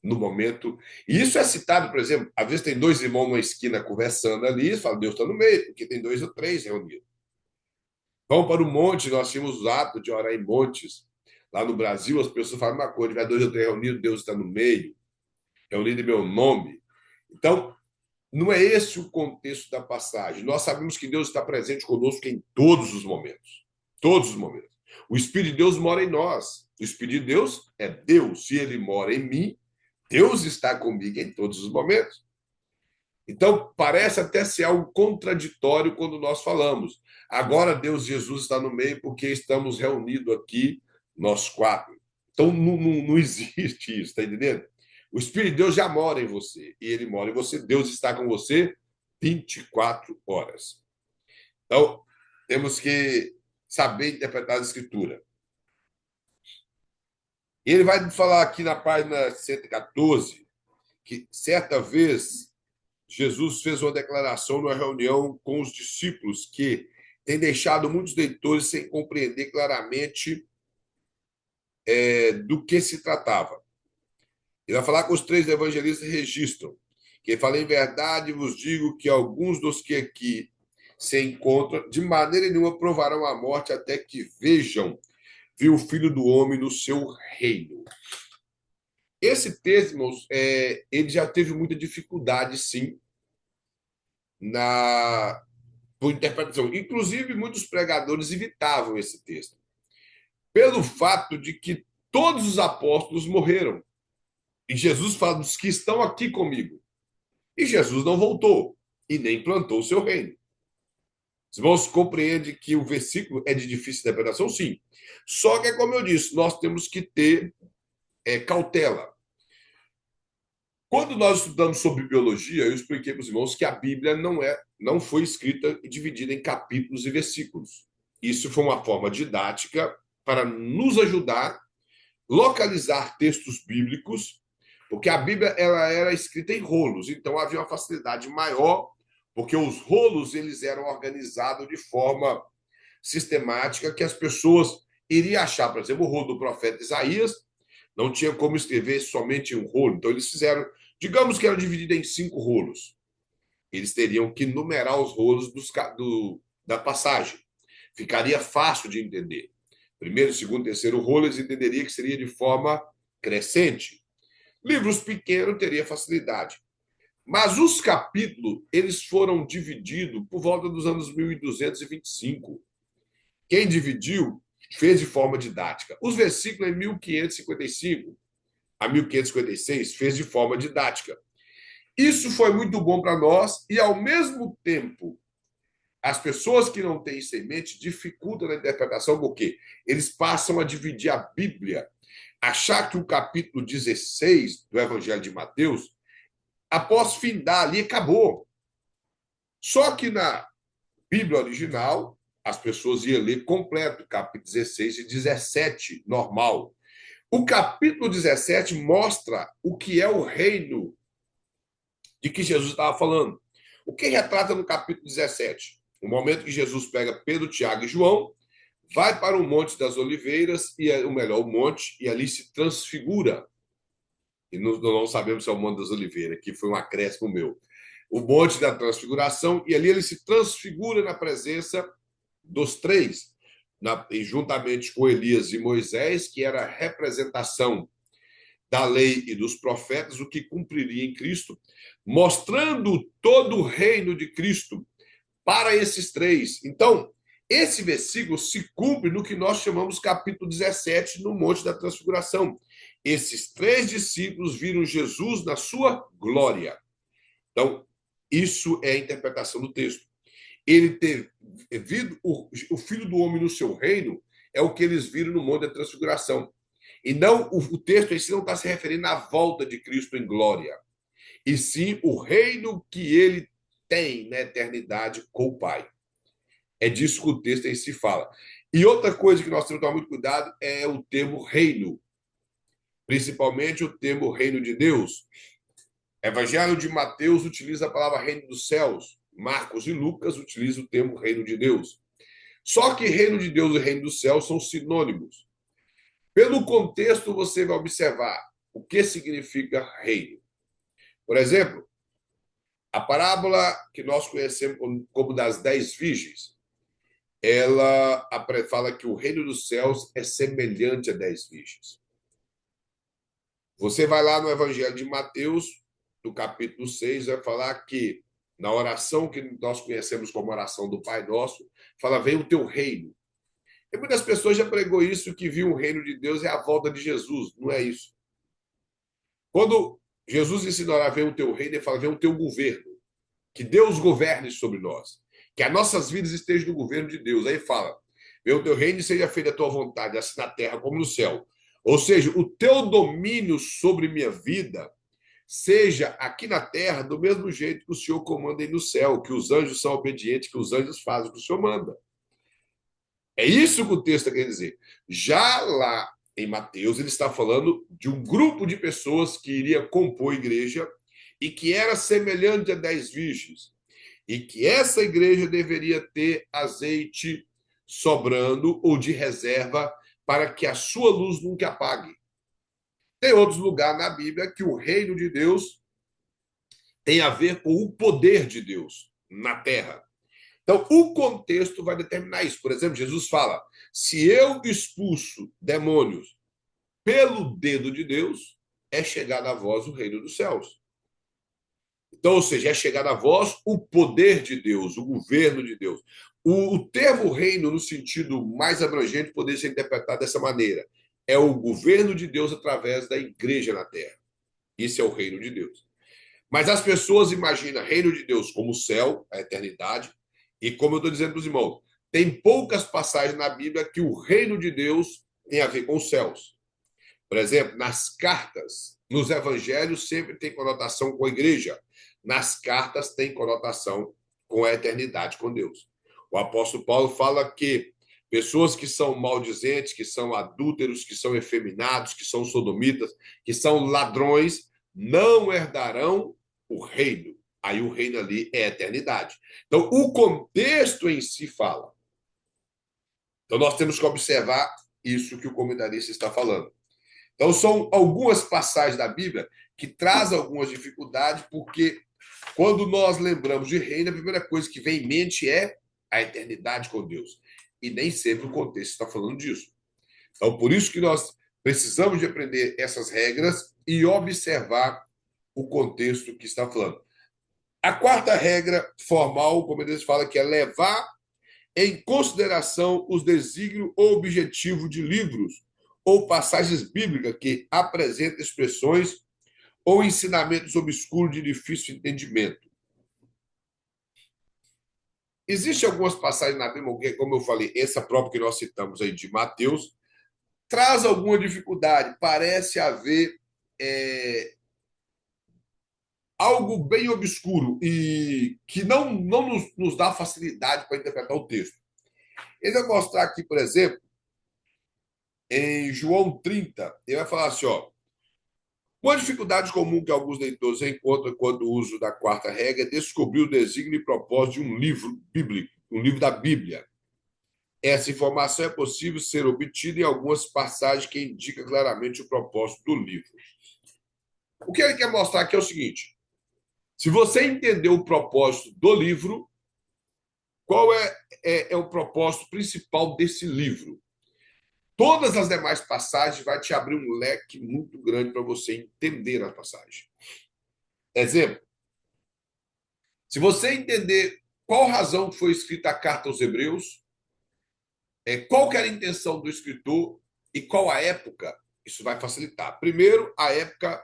Speaker 1: No momento. E isso é citado, por exemplo, às vezes tem dois irmãos numa esquina conversando ali, e fala, Deus está no meio, porque tem dois ou três reunidos. Vão para o monte, nós tínhamos o hábito de orar em montes. Lá no Brasil, as pessoas falam uma coisa, tiver dois ou três reunidos, Deus está no meio, reunido em meu nome. Então, não é esse o contexto da passagem. Nós sabemos que Deus está presente conosco em todos os momentos. Todos os momentos. O Espírito de Deus mora em nós. O Espírito de Deus é Deus. Se ele mora em mim, Deus está comigo em todos os momentos. Então, parece até ser algo contraditório quando nós falamos. Agora, Deus Jesus está no meio porque estamos reunidos aqui, nós quatro. Então, não existe isso, está entendendo? O Espírito de Deus já mora em você. E ele mora em você. Deus está com você 24 horas. Então, temos que saber interpretar a Escritura. Ele vai falar aqui na página 114 que, certa vez, Jesus fez uma declaração numa reunião com os discípulos que tem deixado muitos leitores sem compreender claramente do que se tratava. Ele vai falar com os três evangelistas registram, que ele fala, em verdade vos digo que alguns dos que aqui se encontram, de maneira nenhuma provarão a morte até que vejam, viu o Filho do Homem no seu reino. Esse texto, irmãos, ele já teve muita dificuldade, sim, por interpretação. Inclusive, muitos pregadores evitavam esse texto, pelo fato de que todos os apóstolos morreram. E Jesus fala dos que estão aqui comigo. E Jesus não voltou e nem plantou o seu reino. Os irmãos compreendem que o versículo é de difícil interpretação? Sim. Só que, como eu disse, nós temos que ter cautela. Quando nós estudamos sobre biologia, eu expliquei para os irmãos que a Bíblia não foi escrita e dividida em capítulos e versículos. Isso foi uma forma didática para nos ajudar a localizar textos bíblicos, porque a Bíblia ela era escrita em rolos, então havia uma facilidade maior porque os rolos eles eram organizados de forma sistemática que as pessoas iriam achar, por exemplo, o rolo do profeta Isaías, não tinha como escrever somente um rolo, então eles fizeram, digamos que era dividido em 5 rolos. Eles teriam que numerar os rolos da passagem. Ficaria fácil de entender. Primeiro, segundo, terceiro rolo, eles entenderiam que seria de forma crescente. Livros pequenos teria facilidade. Mas os capítulos, eles foram divididos por volta dos anos 1225. Quem dividiu fez de forma didática. Os versículos em 1555 a 1556 fez de forma didática. Isso foi muito bom para nós e, ao mesmo tempo, as pessoas que não têm isso em mente dificultam na interpretação, porque eles passam a dividir a Bíblia, achar que o capítulo 16 do Evangelho de Mateus, após findar ali, acabou. Só que na Bíblia original, as pessoas iam ler completo, capítulo 16 e 17, normal. O capítulo 17 mostra o que é o reino de que Jesus estava falando. O que retrata no capítulo 17? O momento que Jesus pega Pedro, Tiago e João, vai para o Monte das Oliveiras, o melhor, o monte, e ali se transfigura. E não sabemos se é o Monte das Oliveiras, que foi um acréscimo meu. O Monte da Transfiguração, e ali ele se transfigura na presença dos três, e juntamente com Elias e Moisés, que era a representação da lei e dos profetas, o que cumpriria em Cristo, mostrando todo o reino de Cristo para esses três. Então, esse versículo se cumpre no que nós chamamos capítulo 17, no Monte da Transfiguração. Esses três discípulos viram Jesus na sua glória. Então, isso é a interpretação do texto. Ele ter visto o Filho do Homem no seu reino é o que eles viram no Monte da Transfiguração. E não, o texto em si não está se referindo à volta de Cristo em glória, e sim o reino que ele tem na eternidade com o Pai. É disso que o texto em si fala. E outra coisa que nós temos que tomar muito cuidado é o termo reino, principalmente o termo reino de Deus. Evangelho de Mateus utiliza a palavra reino dos céus, Marcos e Lucas utilizam o termo reino de Deus. Só que reino de Deus e reino dos céus são sinônimos. Pelo contexto, você vai observar o que significa reino. Por exemplo, a parábola que nós conhecemos como das 10 virgens, ela fala que o reino dos céus é semelhante a 10 virgens. Você vai lá no Evangelho de Mateus, no capítulo 6, vai falar que na oração que nós conhecemos como oração do Pai Nosso, fala, vem o teu reino. E muitas pessoas já pregou isso, que viu o reino de Deus é a volta de Jesus. Não é isso. Quando Jesus ensina a ver o teu reino, ele fala, vem o teu governo. Que Deus governe sobre nós. Que as nossas vidas estejam no governo de Deus. Aí fala, vem o teu reino e seja feita a tua vontade, assim na terra como no céu. Ou seja, o teu domínio sobre minha vida seja aqui na terra do mesmo jeito que o Senhor comanda aí no céu, que os anjos são obedientes, que os anjos fazem o que o Senhor manda. É isso que o texto quer dizer. Já lá em Mateus, ele está falando de um grupo de pessoas que iria compor a igreja e que era semelhante a 10 virgens. E que essa igreja deveria ter azeite sobrando ou de reserva para que a sua luz nunca apague. Tem outros lugares na Bíblia que o reino de Deus tem a ver com o poder de Deus na terra. Então, o contexto vai determinar isso. Por exemplo, Jesus fala: se eu expulso demônios pelo dedo de Deus, é chegado a vós o reino dos céus. Então, ou seja, é chegado a vós o poder de Deus, o governo de Deus. O termo reino, no sentido mais abrangente, poderia ser interpretado dessa maneira: é o governo de Deus através da igreja na terra. Isso é o reino de Deus. Mas as pessoas imaginam reino de Deus como o céu, a eternidade, e como eu estou dizendo para os irmãos, tem poucas passagens na Bíblia que o reino de Deus tem a ver com os céus. Por exemplo, nas cartas, nos evangelhos, sempre tem conotação com a igreja. Nas cartas, tem conotação com a eternidade com Deus. O apóstolo Paulo fala que pessoas que são maldizentes, que são adúlteros, que são efeminados, que são sodomitas, que são ladrões, não herdarão o reino. Aí o reino ali é a eternidade. Então, o contexto em si fala. Então, nós temos que observar isso que o comentarista está falando. Então, são algumas passagens da Bíblia que trazem algumas dificuldades, porque quando nós lembramos de reino, a primeira coisa que vem em mente é a eternidade com Deus. E nem sempre o contexto está falando disso. Então, por isso que nós precisamos de aprender essas regras e observar o contexto que está falando. A quarta regra formal, como eles falam, que é levar em consideração os desígnios ou objetivo de livros ou passagens bíblicas que apresentam expressões ou ensinamentos obscuros de difícil entendimento. Existem algumas passagens na Bíblia, como eu falei, essa própria que nós citamos aí de Mateus, traz alguma dificuldade, parece haver algo bem obscuro e que não nos dá facilidade para interpretar o texto. Ele vai mostrar aqui, por exemplo, em João 30, ele vai falar assim, ó, uma dificuldade comum que alguns leitores encontram quando o uso da quarta regra é descobrir o desígnio e propósito de um livro bíblico, um livro da Bíblia. Essa informação é possível ser obtida em algumas passagens que indicam claramente o propósito do livro. O que ele quer mostrar aqui é o seguinte: se você entender o propósito do livro, qual é o propósito principal desse livro? Todas as demais passagens vai te abrir um leque muito grande para você entender a passagem. Exemplo, se você entender qual razão foi escrita a carta aos Hebreus, qual que era a intenção do escritor e qual a época, isso vai facilitar. Primeiro, a época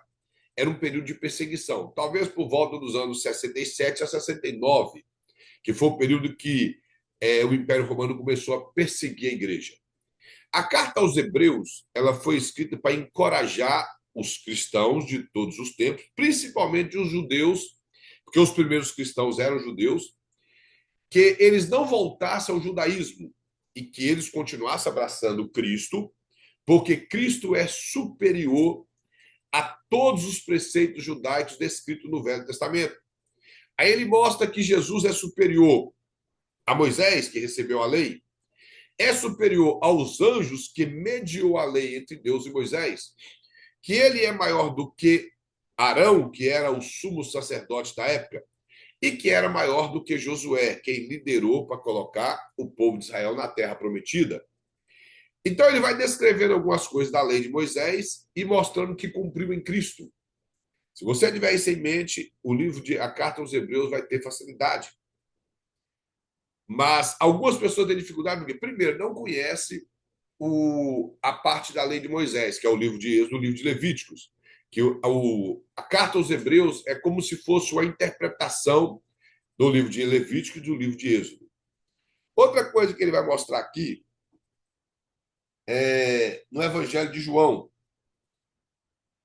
Speaker 1: era um período de perseguição, talvez por volta dos anos 67 a 69, que foi o período que o Império Romano começou a perseguir a igreja. A carta aos Hebreus, ela foi escrita para encorajar os cristãos de todos os tempos, principalmente os judeus, porque os primeiros cristãos eram judeus, que eles não voltassem ao judaísmo e que eles continuassem abraçando Cristo, porque Cristo é superior a todos os preceitos judaicos descritos no Velho Testamento. Aí ele mostra que Jesus é superior a Moisés, que recebeu a lei, é superior aos anjos que mediou a lei entre Deus e Moisés, que ele é maior do que Arão, que era o sumo sacerdote da época, e que era maior do que Josué, quem liderou para colocar o povo de Israel na terra prometida. Então ele vai descrevendo algumas coisas da lei de Moisés e mostrando que cumpriu em Cristo. Se você tiver isso em mente, o livro de A Carta aos Hebreus vai ter facilidade. Mas algumas pessoas têm dificuldade porque, primeiro, não conhece a parte da lei de Moisés, que é o livro de Êxodo, o livro de Levíticos, que a Carta aos Hebreus é como se fosse uma interpretação do livro de Levítico e do livro de Êxodo. Outra coisa que ele vai mostrar aqui é no Evangelho de João.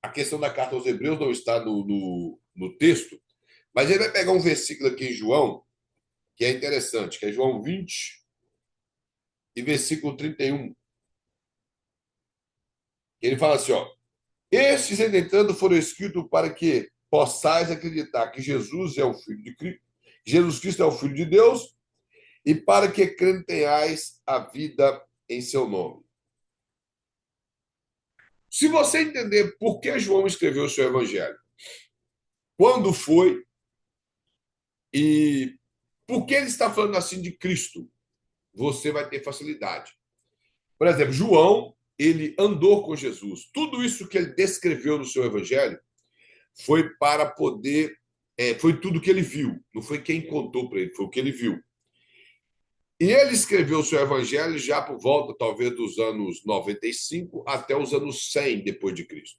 Speaker 1: A questão da Carta aos Hebreus não está no texto, mas ele vai pegar um versículo aqui em João, que é interessante, que é João 20 e versículo 31. Ele fala assim, ó, estes, entretanto, foram escritos para que possais acreditar que Jesus é o Filho de Cristo, Jesus Cristo é o Filho de Deus, e para que crendo tenhais a vida em seu nome. Se você entender por que João escreveu o seu evangelho, quando foi e por que ele está falando assim de Cristo, você vai ter facilidade. Por exemplo, João, ele andou com Jesus. Tudo isso que ele descreveu no seu evangelho foi para poder, foi tudo que ele viu. Não foi quem contou para ele, foi o que ele viu. E ele escreveu o seu evangelho já por volta, talvez, dos anos 95 até os anos 100 depois de Cristo.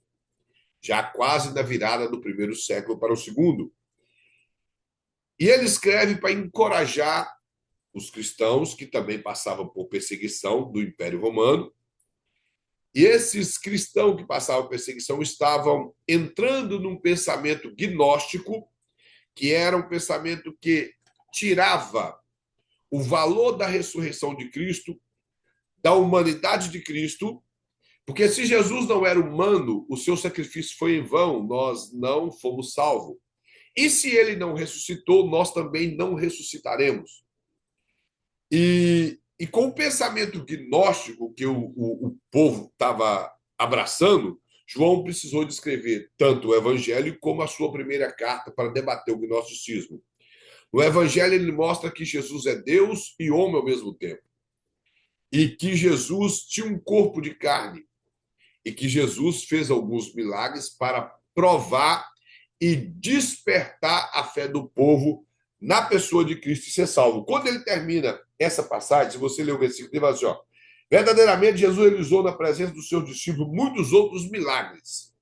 Speaker 1: Já quase na virada do primeiro século para o segundo. E ele escreve para encorajar os cristãos, que também passavam por perseguição do Império Romano. E esses cristãos que passavam por perseguição estavam entrando num pensamento gnóstico, que era um pensamento que tirava o valor da ressurreição de Cristo, da humanidade de Cristo, porque se Jesus não era humano, o seu sacrifício foi em vão, nós não fomos salvos. E se ele não ressuscitou, nós também não ressuscitaremos. E com o pensamento gnóstico que o povo estava abraçando, João precisou de escrever tanto o Evangelho como a sua primeira carta para debater o gnosticismo. No Evangelho, ele mostra que Jesus é Deus e homem ao mesmo tempo. E que Jesus tinha um corpo de carne. E que Jesus fez alguns milagres para provar e despertar a fé do povo na pessoa de Cristo e ser salvo. Quando ele termina essa passagem, se você ler o versículo, ele fala assim, ó, verdadeiramente Jesus realizou na presença dos seus discípulos muitos outros milagres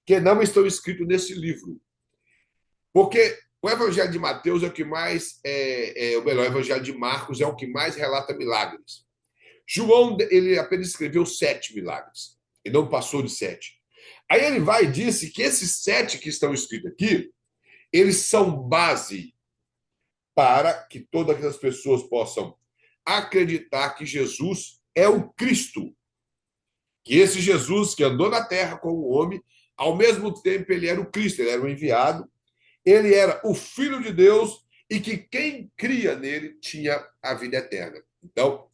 Speaker 1: que não estão escritos nesse livro. Porque o Evangelho de Mateus é o que mais, ou melhor, o Evangelho de Marcos é o que mais relata milagres. João, ele apenas escreveu 7 milagres, e não passou de 7. Aí ele vai e disse que esses 7 que estão escritos aqui, eles são base para que todas as pessoas possam acreditar que Jesus é o Cristo. Que esse Jesus que andou na terra como homem, ao mesmo tempo ele era o Cristo, ele era o enviado, ele era o Filho de Deus e que quem cria nele tinha a vida eterna. Então,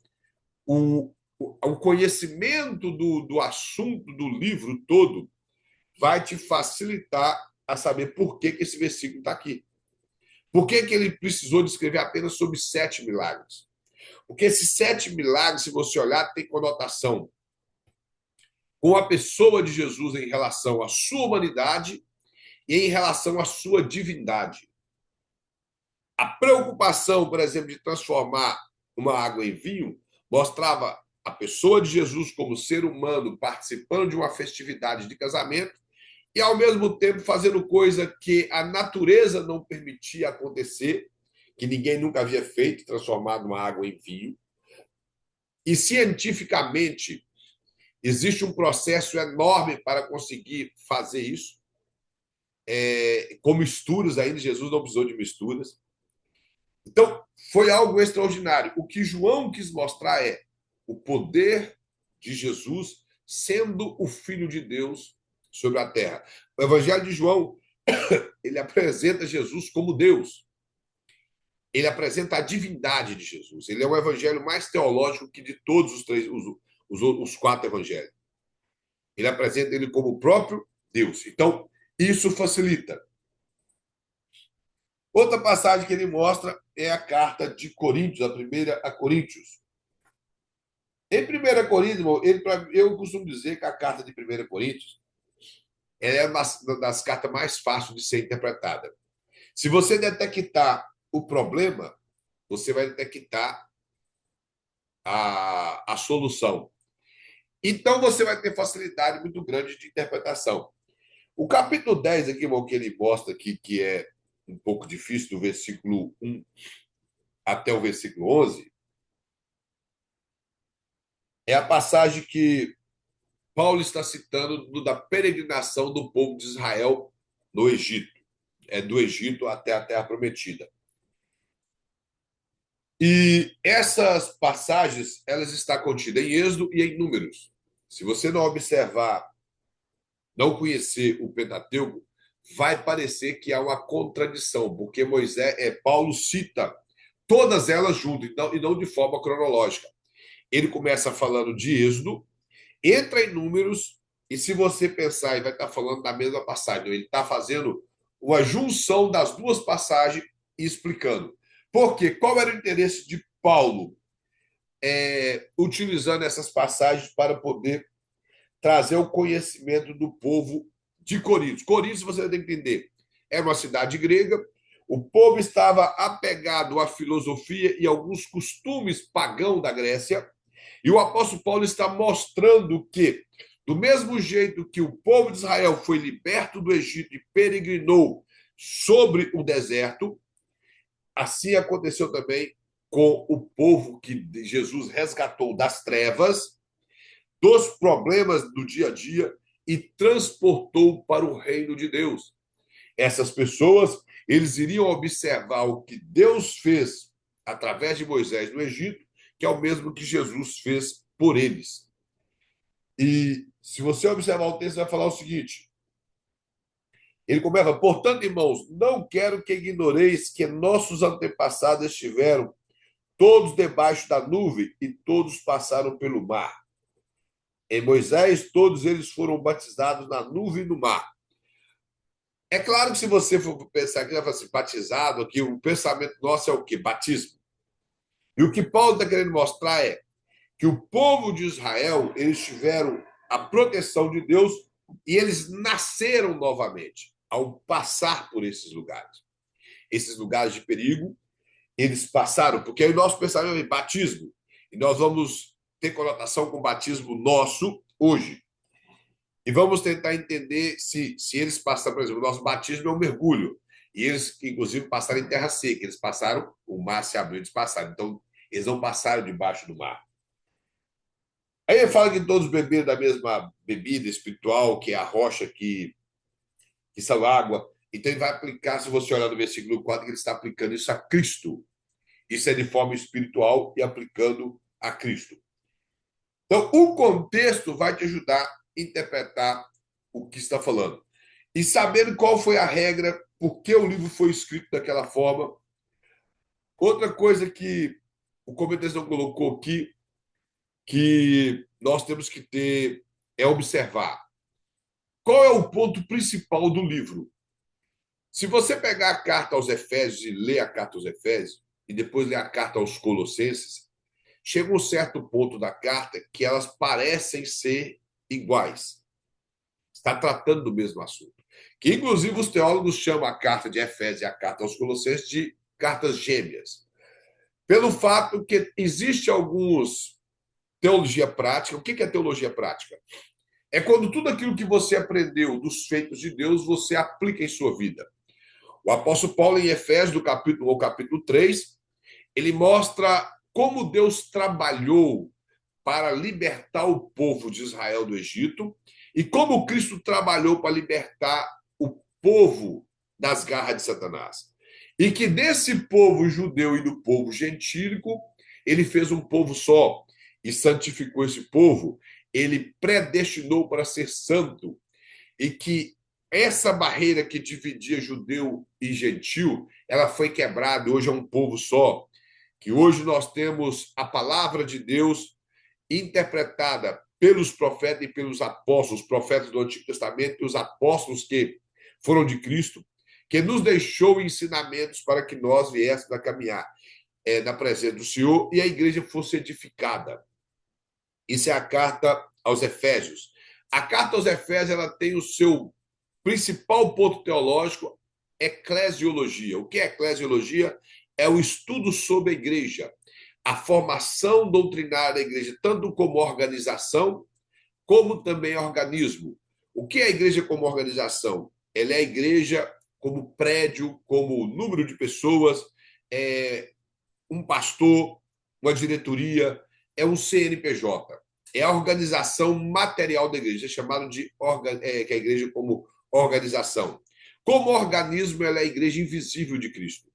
Speaker 1: o conhecimento do assunto do livro todo vai te facilitar a saber por que esse versículo está aqui. Por que ele precisou de escrever apenas sobre 7 milagres? Porque esses 7 milagres, se você olhar, tem conotação com a pessoa de Jesus em relação à sua humanidade e em relação à sua divindade. A preocupação, por exemplo, de transformar uma água em vinho mostrava a pessoa de Jesus como ser humano participando de uma festividade de casamento e, ao mesmo tempo, fazendo coisa que a natureza não permitia acontecer, que ninguém nunca havia feito, transformado uma água em vinho. E, cientificamente, existe um processo enorme para conseguir fazer isso. Com misturas ainda, Jesus não precisou de misturas. Então, foi algo extraordinário. O que João quis mostrar é o poder de Jesus sendo o Filho de Deus sobre a terra. O Evangelho de João, ele apresenta Jesus como Deus. Ele apresenta a divindade de Jesus. Ele é um evangelho mais teológico que de todos os 4 evangelhos. Ele apresenta ele como o próprio Deus. Então, isso facilita. Outra passagem que ele mostra é a carta de Coríntios, a primeira a Coríntios. Em 1 Coríntios, eu costumo dizer que a carta de 1 Coríntios é uma das cartas mais fáceis de ser interpretada. Se você detectar o problema, você vai detectar a solução. Então, você vai ter facilidade muito grande de interpretação. O capítulo 10 aqui, que ele mostra aqui, que é um pouco difícil, do versículo 1 até o versículo 11, é a passagem que Paulo está citando da peregrinação do povo de Israel no Egito. É do Egito até a Terra Prometida. E essas passagens, elas estão contidas em Êxodo e em Números. Se você não observar, não conhecer o Pentateuco, vai parecer que há uma contradição, porque Paulo cita todas elas juntas, e não de forma cronológica. Ele começa falando de Êxodo, entra em Números, e se você pensar, ele vai estar falando da mesma passagem. Ele está fazendo uma junção das duas passagens e explicando. Por quê? Qual era o interesse de Paulo utilizando essas passagens para poder trazer o conhecimento do povo de Corinto? Corinto, você tem que entender, era uma cidade grega, o povo estava apegado à filosofia e alguns costumes pagãos da Grécia, e o apóstolo Paulo está mostrando que, do mesmo jeito que o povo de Israel foi liberto do Egito e peregrinou sobre o deserto, assim aconteceu também com o povo que Jesus resgatou das trevas, dos problemas do dia a dia e transportou para o reino de Deus. Essas pessoas, eles iriam observar o que Deus fez através de Moisés no Egito, que é o mesmo que Jesus fez por eles. E se você observar o texto, vai falar o seguinte: Ele começa, portanto, irmãos, não quero que ignoreis que nossos antepassados estiveram todos debaixo da nuvem e todos passaram pelo mar. Em Moisés, todos eles foram batizados na nuvem e no mar. É claro que se você for pensar aqui, vai falar assim, batizado aqui, o pensamento nosso é o quê? Batismo. E o que Paulo está querendo mostrar é que o povo de Israel, eles tiveram a proteção de Deus e eles nasceram novamente ao passar por esses lugares. Esses lugares de perigo, eles passaram, porque aí o nosso pensamento é batismo, e nós vamos ter conotação com o batismo nosso hoje. E vamos tentar entender se eles passaram, por exemplo, o nosso batismo é um mergulho, e eles, inclusive, passaram em terra seca, eles passaram, o mar se abriu, eles passaram, então eles não passaram debaixo do mar. Aí ele fala que todos beberam da mesma bebida espiritual, que é a rocha que são água. Então ele vai aplicar, se você olhar no versículo 4, que ele está aplicando isso a Cristo. Isso é de forma espiritual e aplicando a Cristo. Então, o contexto vai te ajudar a interpretar o que está falando. E sabendo qual foi a regra, por que o livro foi escrito daquela forma. Outra coisa que o comentarista não colocou aqui, que nós temos que ter, é observar. Qual é o ponto principal do livro? Se você pegar a carta aos Efésios e ler a carta aos Efésios, e depois ler a carta aos Colossenses, chega um certo ponto da carta que elas parecem ser iguais. Está tratando do mesmo assunto. Que, inclusive, os teólogos chamam a carta de Efésios e a carta aos Colossenses de cartas gêmeas. Pelo fato que existe alguns teologia prática. O que é teologia prática? É quando tudo aquilo que você aprendeu dos feitos de Deus, você aplica em sua vida. O apóstolo Paulo, em Efésios, do capítulo 1 ao capítulo 3, ele mostra como Deus trabalhou para libertar o povo de Israel do Egito e como Cristo trabalhou para libertar o povo das garras de Satanás. E que desse povo judeu e do povo gentílico, ele fez um povo só e santificou esse povo. Ele predestinou para ser santo e que essa barreira que dividia judeu e gentil, ela foi quebrada, hoje é um povo só, que hoje nós temos a palavra de Deus interpretada pelos profetas e pelos apóstolos, os profetas do Antigo Testamento e os apóstolos que foram de Cristo, que nos deixou ensinamentos para que nós viéssemos a caminhar na presença do Senhor e a igreja fosse edificada. Isso é a carta aos Efésios. A carta aos Efésios ela tem o seu principal ponto teológico, eclesiologia. O que é eclesiologia? É o estudo sobre a igreja, a formação doutrinária da igreja, tanto como organização, como também organismo. O que é a igreja como organização? Ela é a igreja como prédio, como número de pessoas, um pastor, uma diretoria, é um CNPJ. É a organização material da igreja, é chamado de que a igreja como organização. Como organismo, ela é a igreja invisível de Cristo.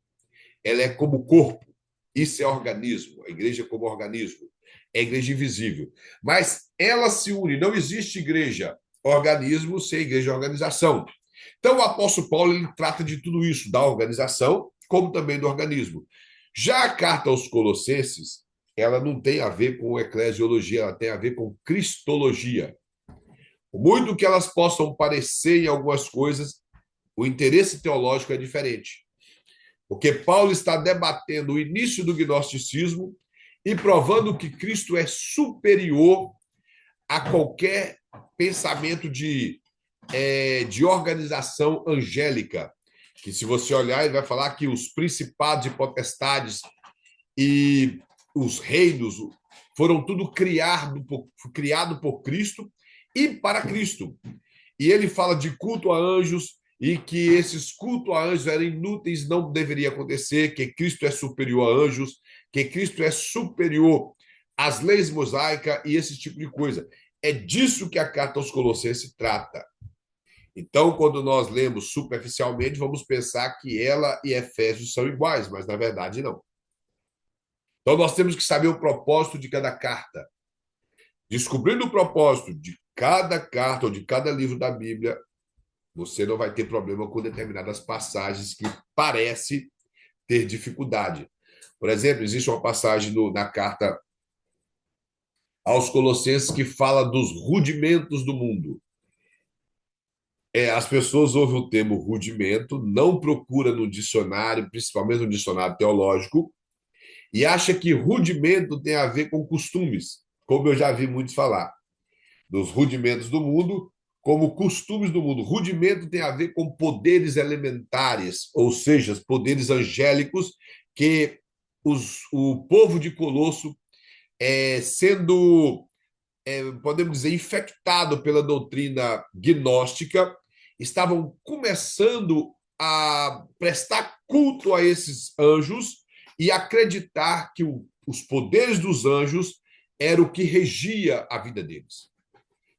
Speaker 1: Ela é como corpo. Isso é organismo, a igreja como organismo. É a igreja invisível. Mas ela se une, não existe igreja organismo sem igreja organização. Então, o apóstolo Paulo ele trata de tudo isso, da organização, como também do organismo. Já a carta aos Colossenses, ela não tem a ver com eclesiologia, ela tem a ver com cristologia. Muito que elas possam parecer em algumas coisas, o interesse teológico é diferente. Porque Paulo está debatendo o início do gnosticismo e provando que Cristo é superior a qualquer pensamento de organização angélica. Que se você olhar, ele vai falar que os principados e potestades e os reinos foram tudo criado por Cristo e para Cristo. E ele fala de culto a anjos e que esses cultos a anjos eram inúteis, não deveria acontecer, que Cristo é superior a anjos, que Cristo é superior às leis mosaicas e esse tipo de coisa. É disso que a carta aos Colossenses trata. Então, quando nós lemos superficialmente, vamos pensar que ela e Efésios são iguais, mas na verdade não. Então, nós temos que saber o propósito de cada carta. Descobrindo o propósito de cada carta ou de cada livro da Bíblia, Você não vai ter problema com determinadas passagens que parece ter dificuldade. Por exemplo, existe uma passagem na carta aos Colossenses que fala dos rudimentos do mundo. As pessoas ouvem o termo rudimento, não procura no dicionário, principalmente no dicionário teológico, e acha que rudimento tem a ver com costumes, como eu já vi muitos falar, dos rudimentos do mundo, como costumes do mundo. Rudimento tem a ver com poderes elementares, ou seja, poderes angélicos que o povo de Colosso, sendo, podemos dizer, infectado pela doutrina gnóstica, estavam começando a prestar culto a esses anjos e acreditar que os poderes dos anjos era o que regia a vida deles.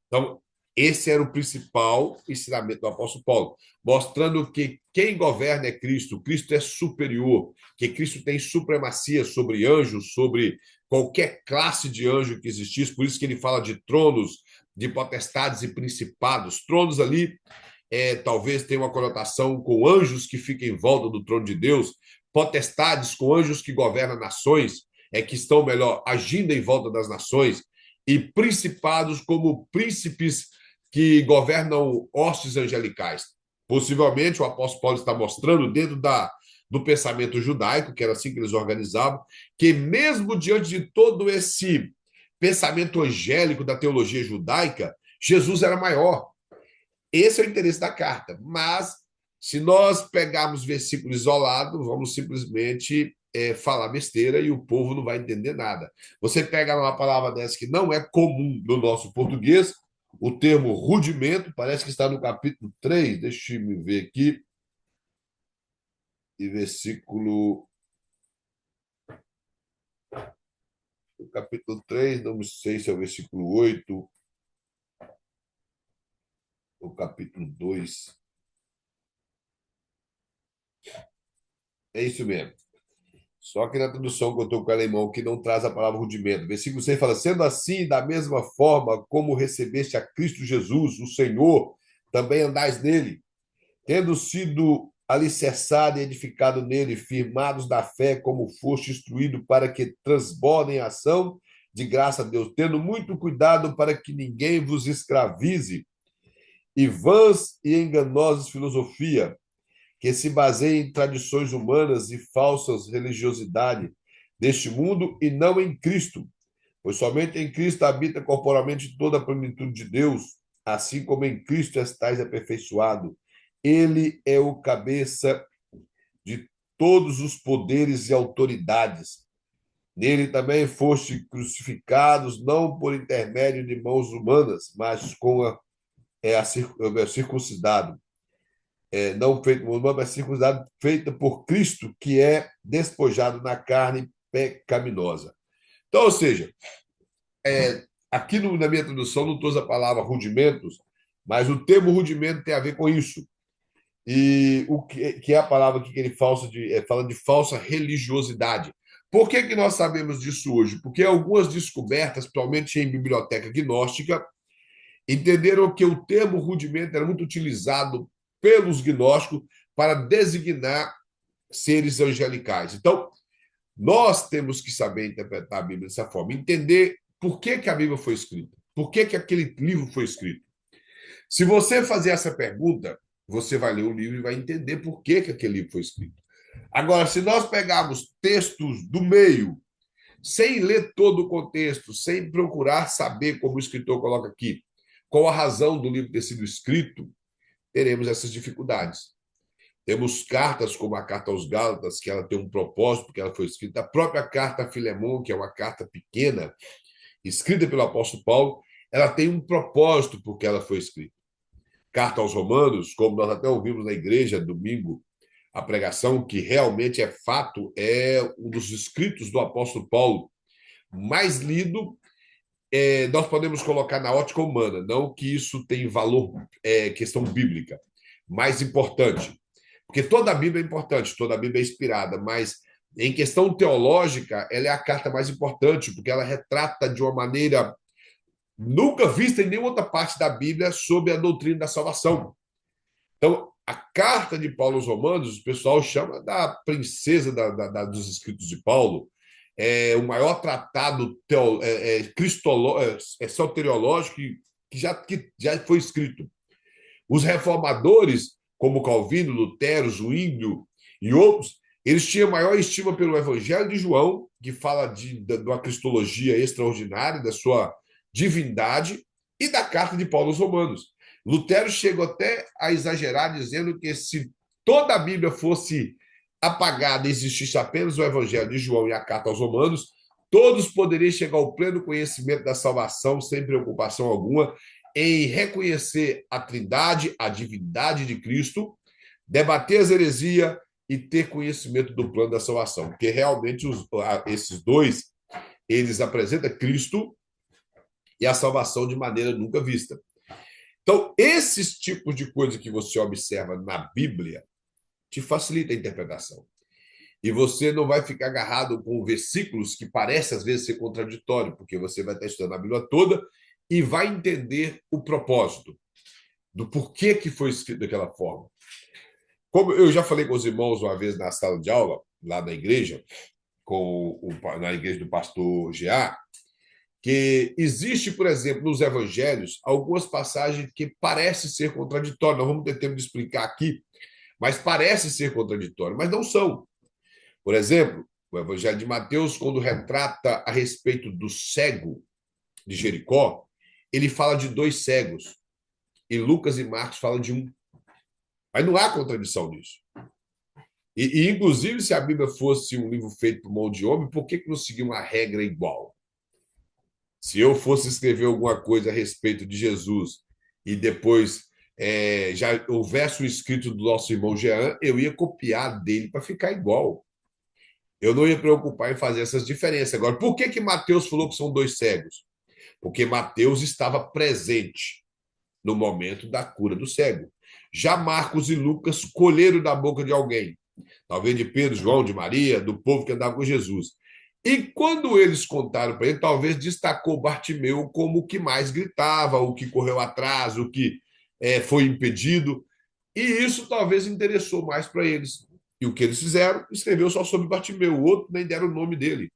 Speaker 1: Então, esse era o principal ensinamento do apóstolo Paulo, mostrando que quem governa é Cristo, Cristo é superior, que Cristo tem supremacia sobre anjos, sobre qualquer classe de anjo que existisse, por isso que ele fala de tronos, de potestades e principados. Tronos ali talvez tenha uma conotação com anjos que ficam em volta do trono de Deus, potestades com anjos que governam nações, que estão melhor agindo em volta das nações, e principados como príncipes que governam hostes angelicais. Possivelmente o apóstolo Paulo está mostrando dentro do pensamento judaico, que era assim que eles organizavam, que mesmo diante de todo esse pensamento angélico da teologia judaica, Jesus era maior. Esse é o interesse da carta. Mas, se nós pegarmos versículo isolado, vamos simplesmente falar besteira e o povo não vai entender nada. Você pega uma palavra dessa que não é comum no nosso português, o termo rudimento, parece que está no capítulo 3, deixa eu ver aqui, e versículo. O capítulo 3, não sei se é o versículo 8, o capítulo 2. É isso mesmo. Só que na tradução que eu estou com o alemão, que não traz a palavra rudimento. Versículo 6 fala: sendo assim, da mesma forma como recebeste a Cristo Jesus, o Senhor, também andais nele, tendo sido alicerçado e edificado nele, firmados na fé, como foste instruído, para que transbordem a ação de graça a Deus, tendo muito cuidado para que ninguém vos escravize, e vãs e enganosas filosofia, que se baseia em tradições humanas e falsas religiosidade deste mundo e não em Cristo, pois somente em Cristo habita corporalmente toda a plenitude de Deus, assim como em Cristo estais aperfeiçoado. Ele é o cabeça de todos os poderes e autoridades. Nele também foste crucificados, não por intermédio de mãos humanas, mas com a circuncidado, não feito por mão, mas circuncidado, feita por Cristo, que é despojado na carne pecaminosa. Então, ou seja, aqui na minha tradução não usa a palavra rudimentos, mas o termo rudimento tem a ver com isso. E o que é a palavra que ele fala de falsa religiosidade. Por que nós sabemos disso hoje? Porque algumas descobertas, principalmente em biblioteca gnóstica, entenderam que o termo rudimento era muito utilizado pelos gnósticos para designar seres angelicais. Então, nós temos que saber interpretar a Bíblia dessa forma, entender por que a Bíblia foi escrita, por que aquele livro foi escrito. Se você fazer essa pergunta, você vai ler o livro e vai entender por que aquele livro foi escrito. Agora, se nós pegarmos textos do meio, sem ler todo o contexto, sem procurar saber, como o escritor coloca aqui, qual a razão do livro ter sido escrito, teremos essas dificuldades. Temos cartas como a carta aos Gálatas, que ela tem um propósito, porque ela foi escrita. A própria carta a Filemão, que é uma carta pequena, escrita pelo apóstolo Paulo, ela tem um propósito porque ela foi escrita. Carta aos Romanos, como nós até ouvimos na igreja domingo, a pregação, que realmente é fato, é um dos escritos do apóstolo Paulo mais lido. Nós podemos colocar na ótica humana, não que isso tem valor, questão bíblica, mais importante. Porque toda a Bíblia é importante, toda a Bíblia é inspirada, mas em questão teológica, ela é a carta mais importante, porque ela retrata de uma maneira nunca vista em nenhuma outra parte da Bíblia sobre a doutrina da salvação. Então, a carta de Paulo aos Romanos, o pessoal chama da princesa dos escritos de Paulo, é o maior tratado soteriológico que já foi escrito. Os reformadores, como Calvino, Lutero, Zwinglio e outros, eles tinham maior estima pelo Evangelho de João, que fala de uma cristologia extraordinária, da sua divindade, e da carta de Paulo aos Romanos. Lutero chegou até a exagerar, dizendo que se toda a Bíblia fosse apagada e existisse apenas o Evangelho de João e a carta aos Romanos, todos poderiam chegar ao pleno conhecimento da salvação sem preocupação alguma, em reconhecer a Trindade, a divindade de Cristo, debater as heresias e ter conhecimento do plano da salvação, porque realmente esses dois, eles apresentam Cristo e a salvação de maneira nunca vista. Então, esses tipos de coisa que você observa na Bíblia te facilita a interpretação. E você não vai ficar agarrado com versículos que parecem às vezes ser contraditórios, porque você vai estar estudando a Bíblia toda e vai entender o propósito do porquê que foi escrito daquela forma. Como eu já falei com os irmãos uma vez na sala de aula, lá na igreja, na igreja do pastor G.A., que existe, por exemplo, nos evangelhos, algumas passagens que parecem ser contraditórias. Nós vamos ter tempo de explicar aqui, mas parece ser contraditório, mas não são. Por exemplo, o Evangelho de Mateus, quando retrata a respeito do cego de Jericó, ele fala de 2 cegos. E Lucas e Marcos falam de 1. Mas não há contradição nisso. Inclusive, se a Bíblia fosse um livro feito por mão de homem, por que não seguir uma regra igual? Se eu fosse escrever alguma coisa a respeito de Jesus e depois já houvesse o escrito do nosso irmão Jean, eu ia copiar dele para ficar igual. Eu não ia preocupar em fazer essas diferenças. Agora, por que Mateus falou que são 2 cegos? Porque Mateus estava presente no momento da cura do cego. Já Marcos e Lucas colheram da boca de alguém, talvez de Pedro, João, de Maria, do povo que andava com Jesus. E quando eles contaram para ele, talvez destacou Bartimeu como o que mais gritava, o que correu atrás, o que foi impedido. E isso talvez interessou mais para eles. E o que eles fizeram? Escreveu só sobre Bartimeu, o outro nem deram o nome dele.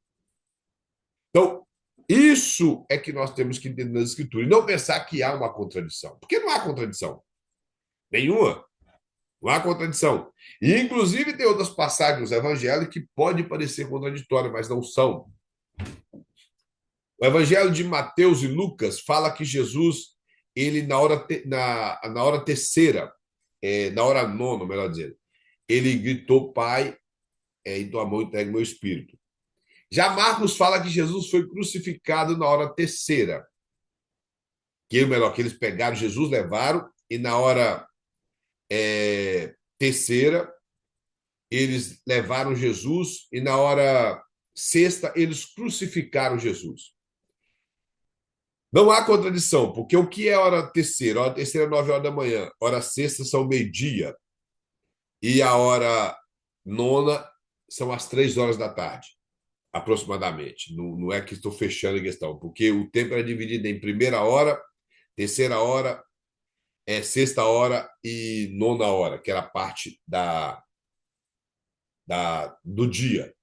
Speaker 1: Então, isso é que nós temos que entender nas Escrituras, e não pensar que há uma contradição. Porque não há contradição. Nenhuma. Não há contradição. E, inclusive, tem outras passagens nos evangelhos que podem parecer contraditórias, mas não são. O evangelho de Mateus e Lucas fala que Jesus, ele na hora terceira, na hora nona, melhor dizendo, ele gritou, Pai, em tua mão entregue meu espírito. Já Marcos fala que Jesus foi crucificado na hora terceira. Que eles pegaram Jesus, levaram, e na hora terceira, eles levaram Jesus, e na hora sexta, eles crucificaram Jesus. Não há contradição, porque o que é hora terceira? Hora terceira é 9 horas da manhã, hora sexta são meio-dia, e a hora nona são as 3 horas da tarde, aproximadamente. Não é que estou fechando a questão, porque o tempo era dividido em primeira hora, terceira hora, sexta hora e nona hora, que era a parte do dia.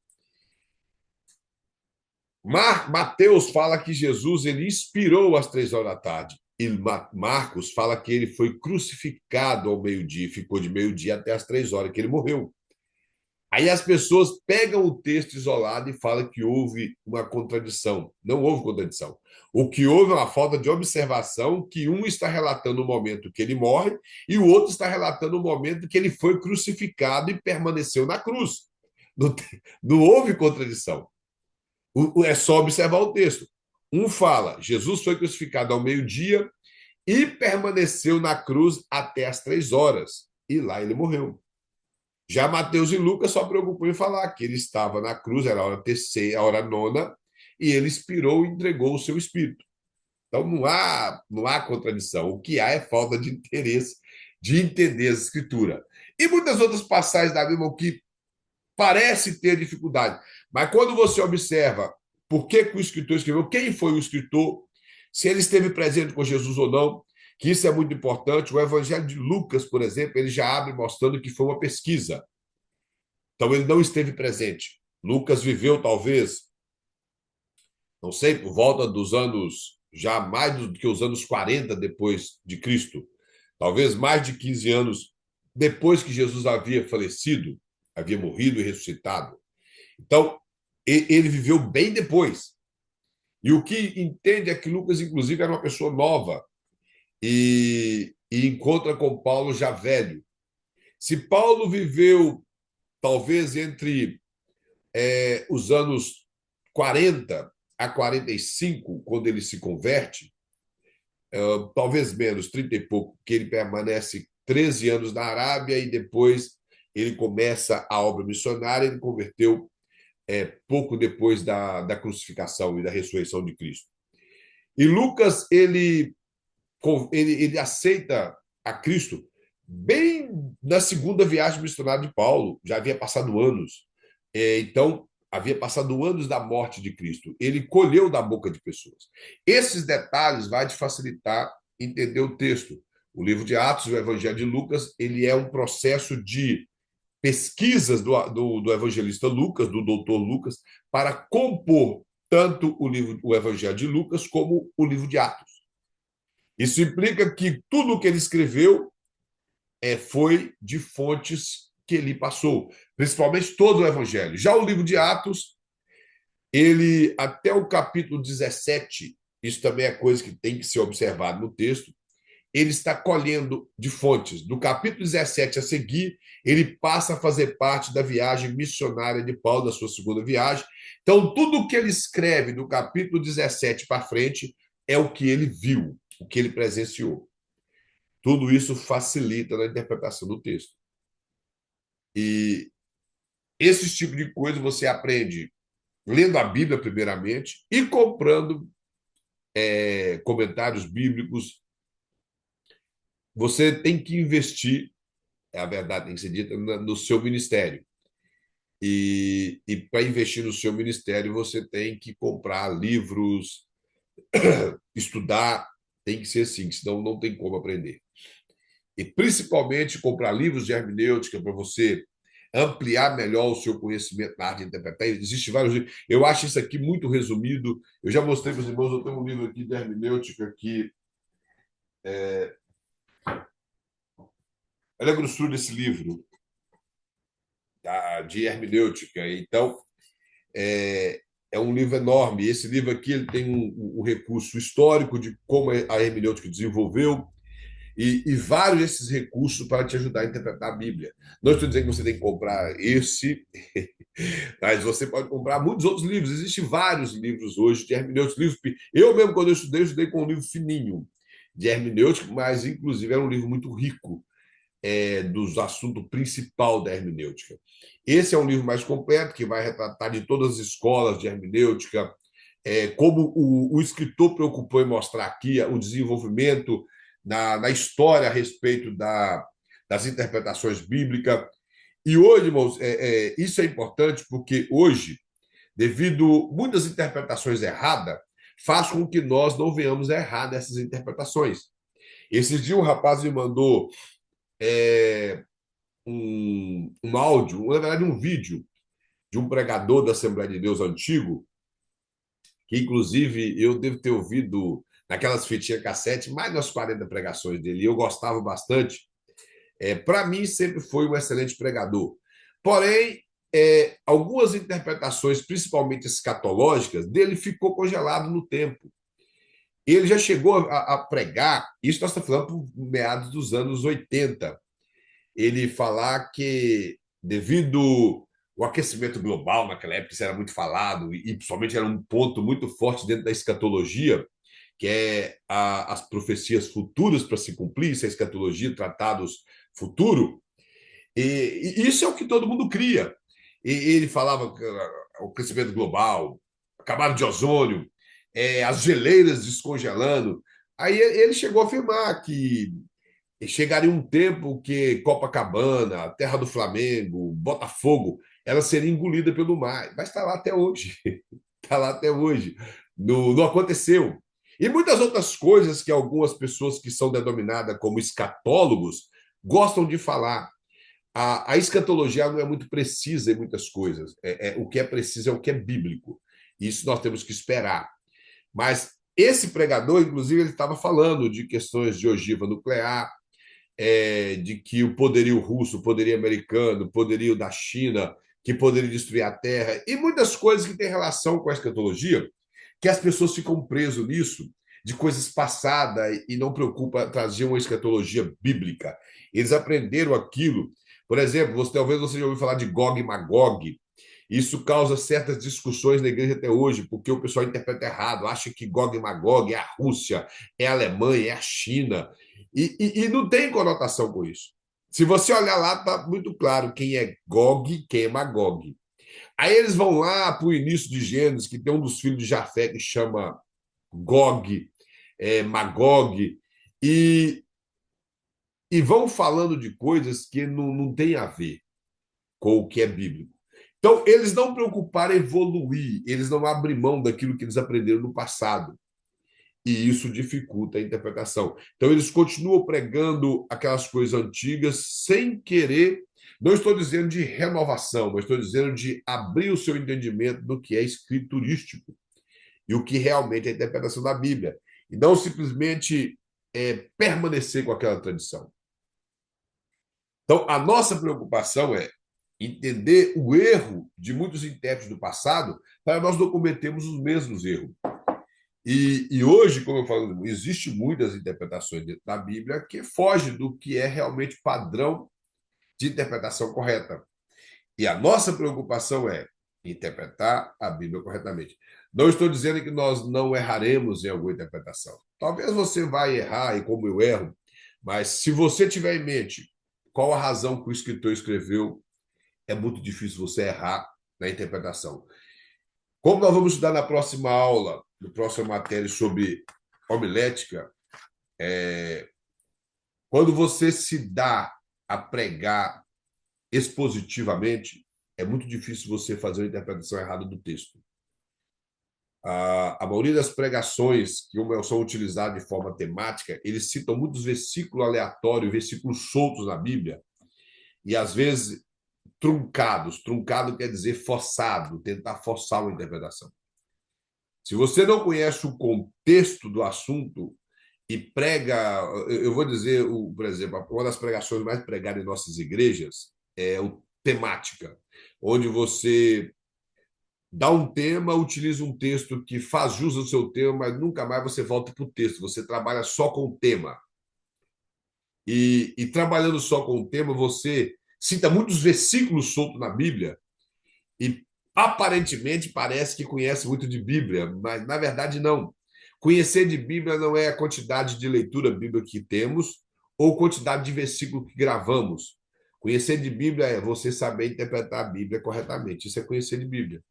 Speaker 1: Mateus fala que Jesus ele inspirou às 3 horas da tarde. E Marcos fala que ele foi crucificado ao meio-dia, ficou de meio-dia até as 3 horas, que ele morreu. Aí as pessoas pegam o texto isolado e falam que houve uma contradição. Não houve contradição. O que houve é uma falta de observação, que um está relatando o momento que ele morre e o outro está relatando o momento que ele foi crucificado e permaneceu na cruz. Não houve contradição. É só observar o texto. Um fala, Jesus foi crucificado ao meio-dia e permaneceu na cruz até as 3 horas. E lá ele morreu. Já Mateus e Lucas só preocupam em falar que ele estava na cruz, era a hora terceira, a hora nona, e ele expirou e entregou o seu espírito. Então não há contradição. O que há é falta de interesse de entender as escrituras. E muitas outras passagens da Bíblia que parece ter dificuldade. Mas quando você observa por que o escritor escreveu, quem foi o escritor, se ele esteve presente com Jesus ou não, que isso é muito importante. O Evangelho de Lucas, por exemplo, ele já abre mostrando que foi uma pesquisa. Então, ele não esteve presente. Lucas viveu, talvez, não sei, por volta dos anos, já mais do que os anos 40 depois de Cristo, talvez mais de 15 anos depois que Jesus havia falecido, havia morrido e ressuscitado. Então, ele viveu bem depois. E o que entende é que Lucas, inclusive, era uma pessoa nova e encontra com Paulo já velho. Se Paulo viveu, talvez, entre os anos 40 a 45, quando ele se converte, talvez menos, 30 e pouco, que ele permanece 13 anos na Arábia e depois ele começa a obra missionária. Ele converteu pouco depois da crucificação e da ressurreição de Cristo. E Lucas, ele aceita a Cristo bem na segunda viagem missionária de Paulo, já havia passado anos. Então, havia passado anos da morte de Cristo. Ele colheu da boca de pessoas. Esses detalhes vai te facilitar entender o texto. O livro de Atos, o Evangelho de Lucas, ele é um processo de pesquisas do evangelista Lucas, do doutor Lucas, para compor tanto o Evangelho de Lucas como o livro de Atos. Isso implica que tudo o que ele escreveu foi de fontes que ele passou, principalmente todo o Evangelho. Já o livro de Atos, ele, até o capítulo 17, isso também é coisa que tem que ser observado no texto, ele está colhendo de fontes. Do capítulo 17 a seguir, ele passa a fazer parte da viagem missionária de Paulo, da sua segunda viagem. Então, tudo o que ele escreve do capítulo 17 para frente é o que ele viu, o que ele presenciou. Tudo isso facilita na interpretação do texto. E esse tipo de coisa você aprende lendo a Bíblia, primeiramente, e comprando comentários bíblicos. Você tem que investir, é a verdade, tem que ser dita, no seu ministério. E para investir no seu ministério, você tem que comprar livros, estudar, tem que ser assim, senão não tem como aprender. E principalmente comprar livros de hermenêutica para você ampliar melhor o seu conhecimento na arte de interpretar. Existem vários livros. Eu acho isso aqui muito resumido. Eu já mostrei para os irmãos, eu tenho um livro aqui de hermenêutica que olha a grossura desse livro de hermenêutica. Então, é um livro enorme. Esse livro aqui ele tem um recurso histórico de como a hermenêutica desenvolveu, e vários desses recursos para te ajudar a interpretar a Bíblia. Não estou dizendo que você tem que comprar esse, mas você pode comprar muitos outros livros. Existem vários livros hoje de hermenêutica. Eu mesmo, quando eu estudei com um livro fininho de hermenêutica, mas, inclusive, era um livro muito rico dos assuntos principal da hermenêutica. Esse é um livro mais completo, que vai retratar de todas as escolas de hermenêutica, como o escritor preocupou em mostrar aqui o desenvolvimento na história a respeito das interpretações bíblicas. E hoje, irmãos, isso é importante porque hoje, devido a muitas interpretações erradas, faz com que nós não venhamos a errar nessas interpretações. Esses dias um rapaz me mandou um áudio, na verdade um vídeo, de um pregador da Assembleia de Deus antigo, que inclusive eu devo ter ouvido naquelas fitinhas cassete mais das 40 pregações dele, e eu gostava bastante. Para mim, sempre foi um excelente pregador. Porém, algumas interpretações, principalmente escatológicas, dele ficou congelado no tempo. Ele já chegou a pregar, isso nós estamos falando por meados dos anos 80, ele falar que, devido ao aquecimento global, naquela época isso era muito falado, e principalmente era um ponto muito forte dentro da escatologia, que é as profecias futuras para se cumprir, isso é escatologia, tratados futuro, e isso é o que todo mundo cria. E ele falava o crescimento global, a camada de ozônio, as geleiras descongelando. Aí ele chegou a afirmar que chegaria um tempo que Copacabana, Terra do Flamengo, Botafogo, ela seria engolida pelo mar. Mas está lá até hoje. Está lá até hoje. Não aconteceu. E muitas outras coisas que algumas pessoas que são denominadas como escatólogos gostam de falar. A escatologia não é muito precisa em muitas coisas. O que é preciso é o que é bíblico. Isso nós temos que esperar. Mas esse pregador, inclusive, ele estava falando de questões de ogiva nuclear, de que o poderio russo, o poderio americano, o poderio da China, que poderia destruir a Terra, e muitas coisas que têm relação com a escatologia, que as pessoas ficam presas nisso, de coisas passadas, e não preocupa trazer uma escatologia bíblica. Eles aprenderam aquilo. Por exemplo, talvez você já ouviu falar de Gog e Magog. Isso causa certas discussões na igreja até hoje, porque o pessoal interpreta errado, acha que Gog e Magog é a Rússia, é a Alemanha, é a China, e não tem conotação com isso. Se você olhar lá, está muito claro quem é Gog e quem é Magog. Aí eles vão lá para o início de Gênesis, que tem um dos filhos de Jafé que chama Gog, Magog, e, e vão falando de coisas que não tem a ver com o que é bíblico. Então, eles não preocuparam em evoluir, eles não abrem mão daquilo que eles aprenderam no passado. E isso dificulta a interpretação. Então, eles continuam pregando aquelas coisas antigas sem querer. Não estou dizendo de renovação, mas estou dizendo de abrir o seu entendimento do que é escriturístico e o que realmente é a interpretação da Bíblia. E não simplesmente permanecer com aquela tradição. Então, a nossa preocupação é entender o erro de muitos intérpretes do passado para nós não cometermos os mesmos erros. E hoje, como eu falo, existe muitas interpretações dentro da Bíblia que fogem do que é realmente padrão de interpretação correta. E a nossa preocupação é interpretar a Bíblia corretamente. Não estou dizendo que nós não erraremos em alguma interpretação. Talvez você vai errar, e como eu erro, mas se você tiver em mente qual a razão que o escritor escreveu, é muito difícil você errar na interpretação. Como nós vamos estudar na próxima aula, na próxima matéria sobre homilética, quando você se dá a pregar expositivamente, é muito difícil você fazer uma interpretação errada do texto. A maioria das pregações que são utilizadas de forma temática, eles citam muitos versículos aleatórios, versículos soltos na Bíblia, e às vezes truncados. Truncado quer dizer forçado, tentar forçar uma interpretação. Se você não conhece o contexto do assunto e prega, eu vou dizer, por exemplo, uma das pregações mais pregadas em nossas igrejas é o temática, onde você dá um tema, utiliza um texto que faz jus ao seu tema, mas nunca mais você volta para o texto, você trabalha só com o tema. E trabalhando só com o tema, você cita muitos versículos soltos na Bíblia e aparentemente parece que conhece muito de Bíblia, mas na verdade não. Conhecer de Bíblia não é a quantidade de leitura bíblica que temos ou quantidade de versículo que gravamos. Conhecer de Bíblia é você saber interpretar a Bíblia corretamente. Isso é conhecer de Bíblia.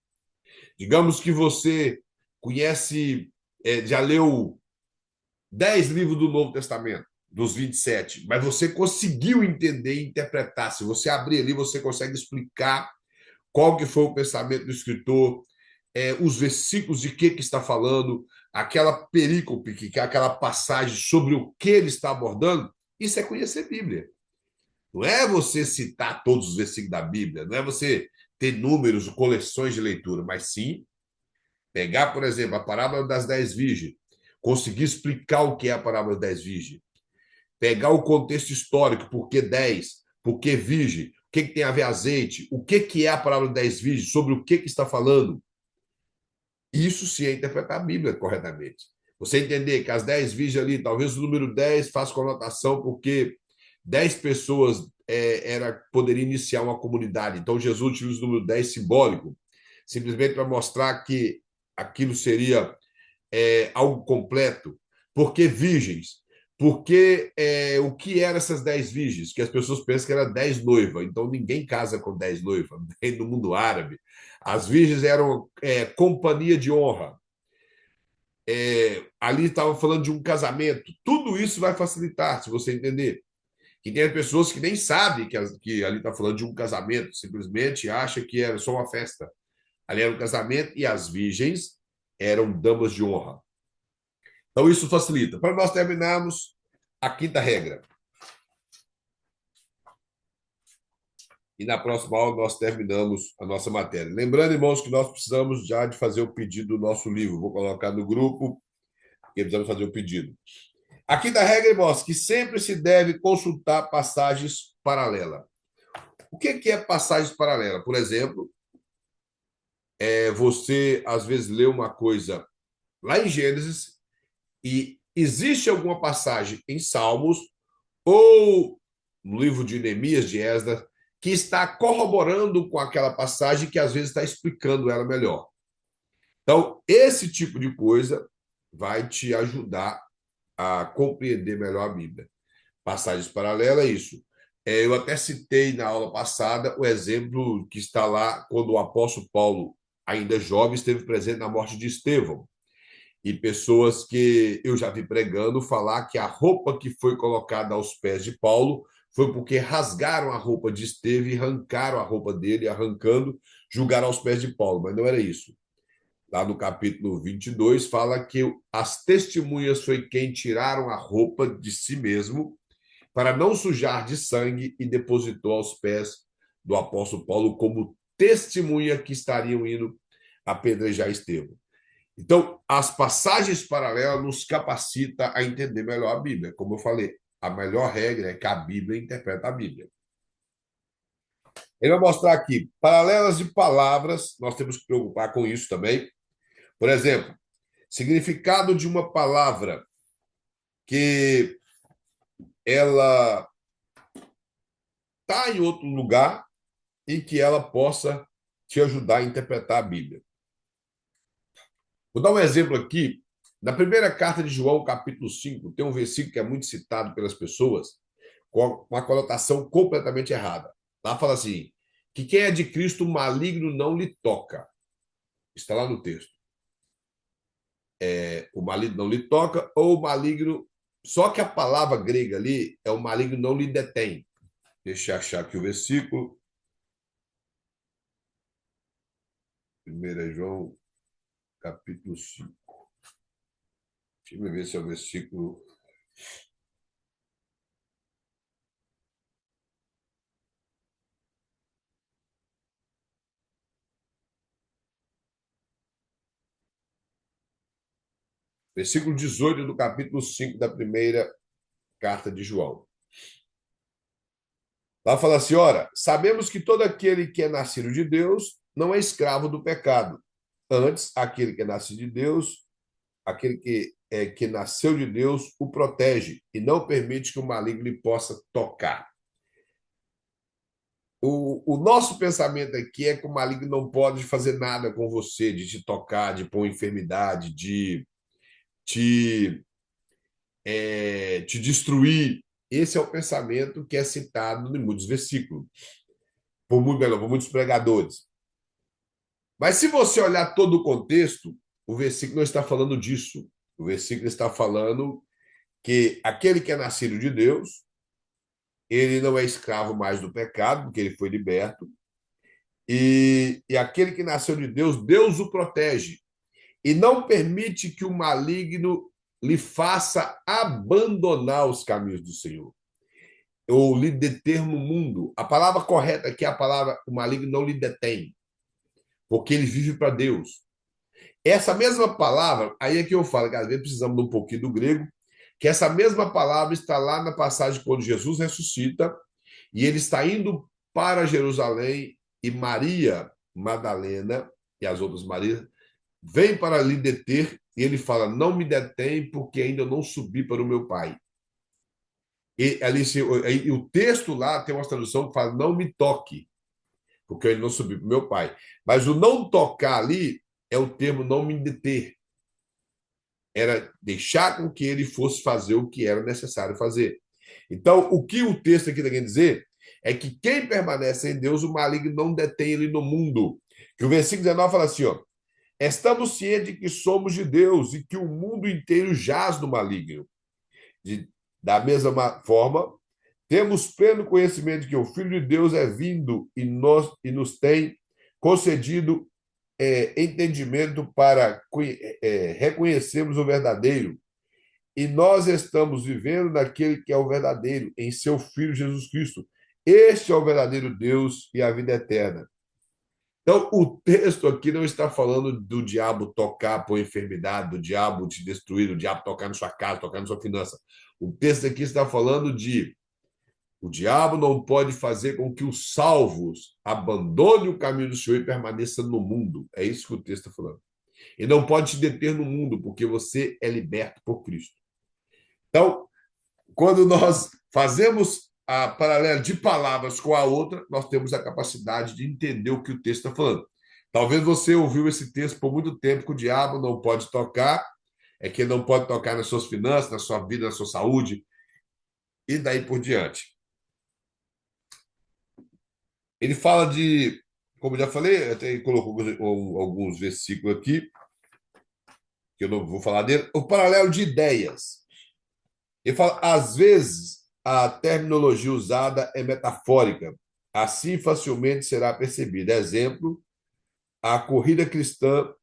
Speaker 1: Digamos que você conhece, já leu 10 livros do Novo Testamento, dos 27, mas você conseguiu entender e interpretar. Se você abrir ali, você consegue explicar qual que foi o pensamento do escritor, os versículos de que está falando, aquela perícope, que é aquela passagem sobre o que ele está abordando. Isso é conhecer a Bíblia. Não é você citar todos os versículos da Bíblia, não é você ter números, coleções de leitura, mas sim pegar, por exemplo, a parábola das 10 virgens, conseguir explicar o que é a parábola das 10 virgens, pegar o contexto histórico, por que 10, por que virgem, o que tem a ver azeite, o que é a parábola das 10 virgens, sobre o que está falando. Isso sim é interpretar a Bíblia corretamente. Você entender que as 10 virgens ali, talvez o número 10 faça conotação porque 10 pessoas poderia iniciar uma comunidade. Então, Jesus utiliza o número 10 simbólico, simplesmente para mostrar que aquilo seria algo completo. Por que virgens? Porque o que eram essas 10 virgens? Que as pessoas pensam que era 10 noivas. Então, ninguém casa com 10 noivas. No mundo árabe, as virgens eram companhia de honra. Ali estava falando de um casamento. Tudo isso vai facilitar, se você entender. Que tem pessoas que nem sabem que ali está falando de um casamento, simplesmente acha que era só uma festa. Ali era um casamento e as virgens eram damas de honra. Então, isso facilita. Para nós terminarmos, a quinta regra. E na próxima aula nós terminamos a nossa matéria. Lembrando, irmãos, que nós precisamos já de fazer o pedido do nosso livro. Vou colocar no grupo, que precisamos fazer o pedido. A quinta regra, irmãos, que sempre se deve consultar passagens paralelas. O que é passagens paralelas? Por exemplo, você às vezes lê uma coisa lá em Gênesis e existe alguma passagem em Salmos ou no livro de Neemias, de Esdras, que está corroborando com aquela passagem que às vezes está explicando ela melhor. Então, esse tipo de coisa vai te ajudar a compreender melhor a Bíblia. Passagens paralelas é isso. Eu até citei na aula passada o exemplo que está lá quando o apóstolo Paulo, ainda jovem, esteve presente na morte de Estevão. E pessoas que eu já vi pregando falar que a roupa que foi colocada aos pés de Paulo foi porque rasgaram a roupa de Estevão e arrancaram a roupa dele, arrancando, julgaram aos pés de Paulo, mas não era isso. Lá no capítulo 22 fala que as testemunhas foi quem tiraram a roupa de si mesmo para não sujar de sangue e depositou aos pés do apóstolo Paulo como testemunha que estariam indo apedrejar Estevão. Então, as passagens paralelas nos capacita a entender melhor a Bíblia. Como eu falei, a melhor regra é que a Bíblia interpreta a Bíblia. Ele vai mostrar aqui paralelas de palavras, nós temos que preocupar com isso também. Por exemplo, significado de uma palavra que ela está em outro lugar e que ela possa te ajudar a interpretar a Bíblia. Vou dar um exemplo aqui. Na primeira carta de João, capítulo 5, tem um versículo que é muito citado pelas pessoas, com uma conotação completamente errada. Lá fala assim: que quem é de Cristo, o maligno não lhe toca. Está lá no texto. O maligno não lhe toca, ou o maligno. Só que a palavra grega ali é o maligno não lhe detém. Deixa eu achar aqui o versículo. 1 João, capítulo 5. Deixa eu ver se é o versículo. Versículo 18 do capítulo 5 da primeira carta de João. Lá fala assim: ora, sabemos que todo aquele que é nascido de Deus não é escravo do pecado. Antes, aquele que é nascido de Deus, aquele que nasceu de Deus, o protege e não permite que o maligno lhe possa tocar. O nosso pensamento aqui é que o maligno não pode fazer nada com você, de te tocar, de pôr enfermidade, de te, te destruir. Esse é o pensamento que é citado em muitos versículos, por muitos pregadores. Mas se você olhar todo o contexto, o versículo não está falando disso. O versículo está falando que aquele que é nascido de Deus, ele não é escravo mais do pecado, porque ele foi liberto. E aquele que nasceu de Deus, Deus o protege. E não permite que o maligno lhe faça abandonar os caminhos do Senhor. Ou lhe deter no mundo. A palavra correta aqui é a palavra, o maligno não lhe detém. Porque ele vive para Deus. Essa mesma palavra, aí é que eu falo, que às vezes precisamos de um pouquinho do grego, que essa mesma palavra está lá na passagem quando Jesus ressuscita e ele está indo para Jerusalém e Maria Madalena e as outras Marias vêm para lhe deter e ele fala: não me detém porque ainda não subi para o meu Pai. E ali, o texto lá tem uma tradução que fala: não me toque, porque eu ainda não subi para o meu Pai. Mas o não tocar ali é o termo não me deter. Era deixar com que ele fosse fazer o que era necessário fazer. Então, o que o texto aqui está querendo dizer é que quem permanece em Deus, o maligno não detém ele no mundo. Que o versículo 19 fala assim, ó: estamos cientes de que somos de Deus e que o mundo inteiro jaz no maligno. Da mesma forma, temos pleno conhecimento de que o Filho de Deus é vindo e nos tem concedido entendimento para reconhecermos o verdadeiro. E nós estamos vivendo naquele que é o verdadeiro, em seu Filho Jesus Cristo. Este é o verdadeiro Deus e a vida eterna. Então, o texto aqui não está falando do diabo tocar por enfermidade, do diabo te destruir, do diabo tocar na sua casa, tocar na sua finança. O texto aqui está falando de o diabo não pode fazer com que os salvos abandonem o caminho do Senhor e permaneçam no mundo. É isso que o texto está falando. E não pode te deter no mundo, porque você é liberto por Cristo. Então, quando nós fazemos a paralela de palavras com a outra, nós temos a capacidade de entender o que o texto está falando. Talvez você ouviu esse texto por muito tempo, que o diabo não pode tocar, é que ele não pode tocar nas suas finanças, na sua vida, na sua saúde, e daí por diante. Ele fala de, como eu já falei, até colocou alguns versículos aqui, que eu não vou falar dele, o paralelo de ideias. Ele fala, às vezes, a terminologia usada é metafórica, assim facilmente será percebida. Exemplo, a corrida cristã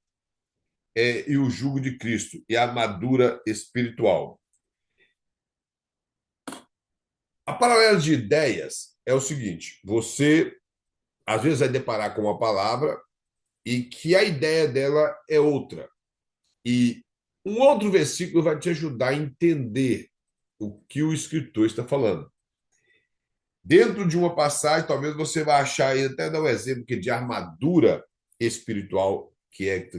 Speaker 1: e o jugo de Cristo e a armadura espiritual. A paralela de ideias é o seguinte: você às vezes vai deparar com uma palavra e que a ideia dela é outra. E um outro versículo vai te ajudar a entender o que o escritor está falando. Dentro de uma passagem, talvez você vai achar, e até dar um exemplo que de armadura espiritual, que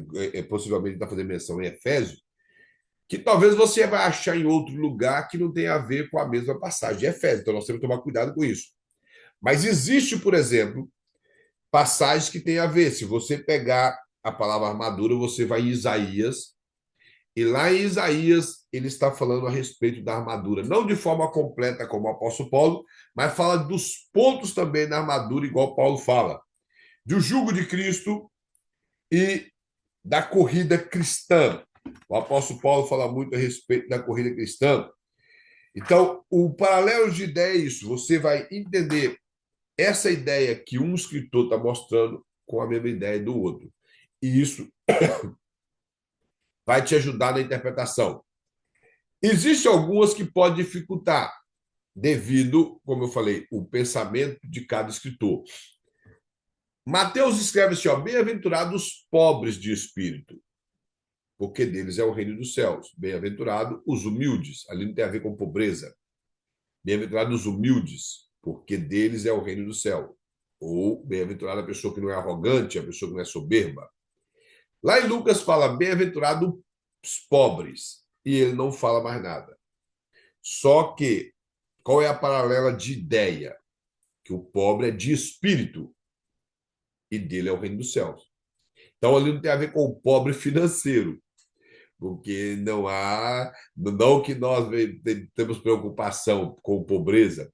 Speaker 1: possivelmente está fazendo menção em Efésios, que talvez você vai achar em outro lugar que não tem a ver com a mesma passagem de Efésios. Então nós temos que tomar cuidado com isso. Mas existe, por exemplo, passagens que têm a ver. Se você pegar a palavra armadura, você vai em Isaías, e lá em Isaías ele está falando a respeito da armadura, não de forma completa como o apóstolo Paulo, mas fala dos pontos também da armadura, igual Paulo fala, do jugo de Cristo e da corrida cristã. O apóstolo Paulo fala muito a respeito da corrida cristã. Então, o paralelo de ideia é isso. Você vai entender essa ideia que um escritor está mostrando com a mesma ideia do outro. E isso vai te ajudar na interpretação. Existem algumas que podem dificultar, devido, como eu falei, o pensamento de cada escritor. Mateus escreve assim, ó, bem-aventurados os pobres de espírito, porque deles é o reino dos céus. Bem-aventurados os humildes, ali não tem a ver com pobreza. Bem-aventurados os humildes, porque deles é o reino do céu. Ou bem-aventurada a pessoa que não é arrogante, a pessoa que não é soberba. Lá em Lucas fala bem-aventurados os pobres, e ele não fala mais nada. Só que, qual é a paralela de ideia? Que o pobre é de espírito, e dele é o reino dos céus. Então, ali não tem a ver com o pobre financeiro, porque não que nós temos preocupação com pobreza,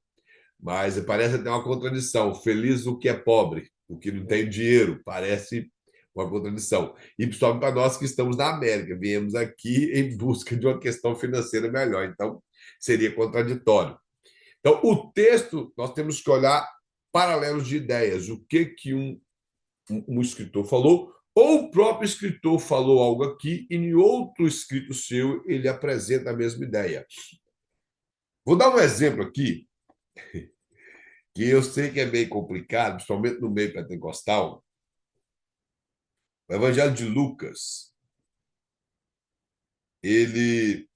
Speaker 1: mas parece até uma contradição. Feliz o que é pobre, o que não tem dinheiro, parece uma contradição. E principalmente para nós que estamos na América, viemos aqui em busca de uma questão financeira melhor, então seria contraditório. Então, o texto, nós temos que olhar paralelos de ideias, o que um escritor falou, ou o próprio escritor falou algo aqui, e em outro escrito seu ele apresenta a mesma ideia. Vou dar um exemplo aqui, que eu sei que é meio complicado, principalmente no meio pentecostal. O Evangelho de Lucas, ele,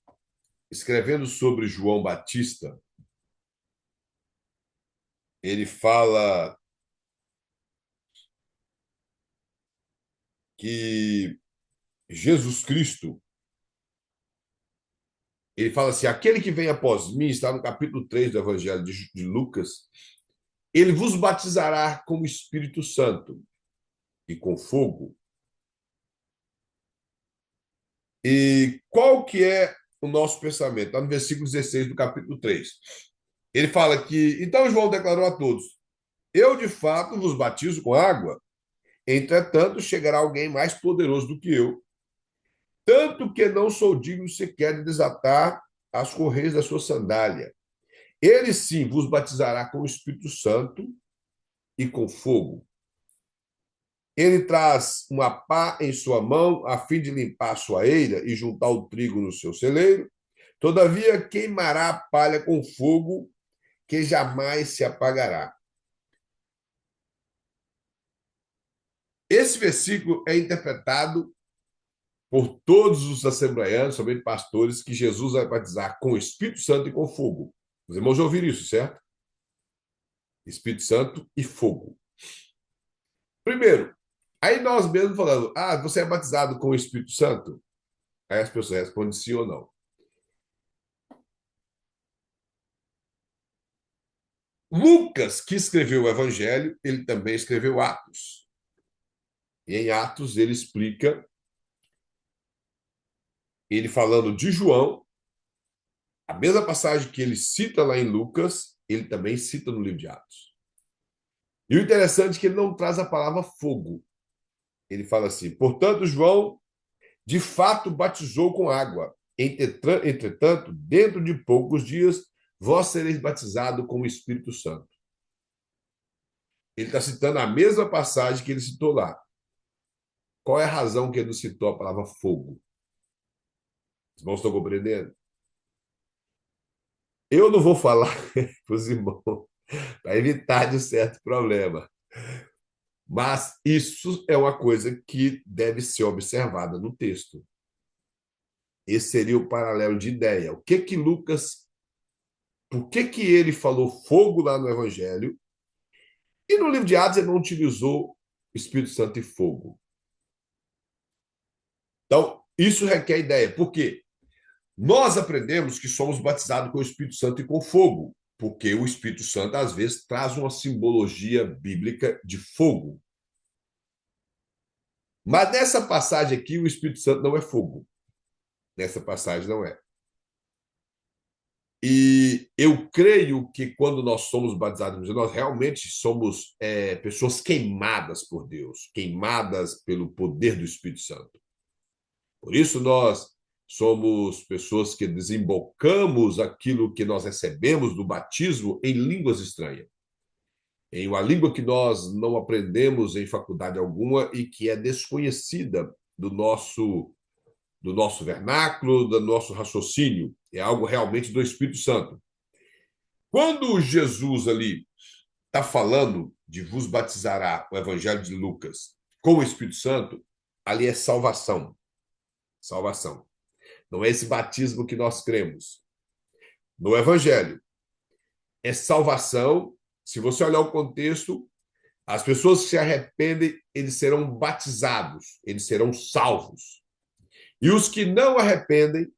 Speaker 1: escrevendo sobre João Batista, ele fala que Jesus Cristo, ele fala assim, aquele que vem após mim, está no capítulo 3 do Evangelho de Lucas, ele vos batizará com o Espírito Santo e com fogo. E qual que é o nosso pensamento? Está no versículo 16 do capítulo 3. Ele fala que, então João declarou a todos, eu de fato vos batizo com água, entretanto chegará alguém mais poderoso do que eu, tanto que não sou digno sequer de desatar as correias da sua sandália. Ele sim vos batizará com o Espírito Santo e com fogo. Ele traz uma pá em sua mão, a fim de limpar a sua eira e juntar o trigo no seu celeiro, Todavia queimará a palha com fogo que jamais se apagará. Esse versículo é interpretado por todos os assembleianos, somente pastores, que Jesus vai batizar com o Espírito Santo e com fogo. Os irmãos já ouviram isso, certo? Espírito Santo e fogo. Primeiro, aí nós mesmos falando, você é batizado com o Espírito Santo? Aí as pessoas respondem sim ou não. Lucas, que escreveu o Evangelho, ele também escreveu Atos. E em Atos ele explica, ele falando de João, a mesma passagem que ele cita lá em Lucas, ele também cita no livro de Atos. E o interessante é que ele não traz a palavra fogo. Ele fala assim: portanto, João de fato batizou com água. Entretanto, dentro de poucos dias, vós sereis batizados com o Espírito Santo. Ele está citando a mesma passagem que ele citou lá. Qual é a razão que ele não citou a palavra fogo? Os irmãos estão compreendendo? Eu não vou falar para os irmãos para evitar de um certo problema. Mas isso é uma coisa que deve ser observada no texto. Esse seria o paralelo de ideia. O que que Lucas, por que que ele falou fogo lá no Evangelho e no livro de Atos ele não utilizou Espírito Santo e fogo? Então, isso requer ideia. Por quê? Nós aprendemos que somos batizados com o Espírito Santo e com fogo, porque o Espírito Santo, às vezes, traz uma simbologia bíblica de fogo. Mas nessa passagem aqui, o Espírito Santo não é fogo. Nessa passagem não é. E eu creio que quando nós somos batizados, nós realmente somos pessoas queimadas por Deus, queimadas pelo poder do Espírito Santo. Por isso nós somos pessoas que desembocamos aquilo que nós recebemos do batismo em línguas estranhas, em uma língua que nós não aprendemos em faculdade alguma e que é desconhecida do nosso vernáculo, do nosso raciocínio. É algo realmente do Espírito Santo. Quando Jesus ali está falando de vos batizará, o Evangelho de Lucas, com o Espírito Santo, ali é salvação. Salvação. Não é esse batismo que nós cremos. No Evangelho, é salvação. Se você olhar o contexto, as pessoas que se arrependem, eles serão batizados, eles serão salvos. E os que não arrependem,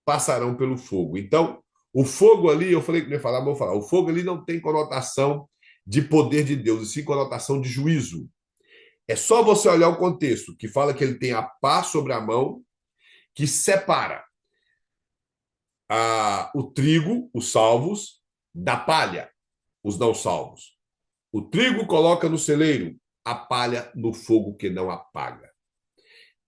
Speaker 1: passarão pelo fogo. Então, o fogo ali, eu falei que não ia falar, mas vou falar. O fogo ali não tem conotação de poder de Deus, e sim conotação de juízo. É só você olhar o contexto, que fala que ele tem a pá sobre a mão, que separa o trigo, os salvos, da palha, os não salvos. O trigo coloca no celeiro, a palha no fogo que não apaga.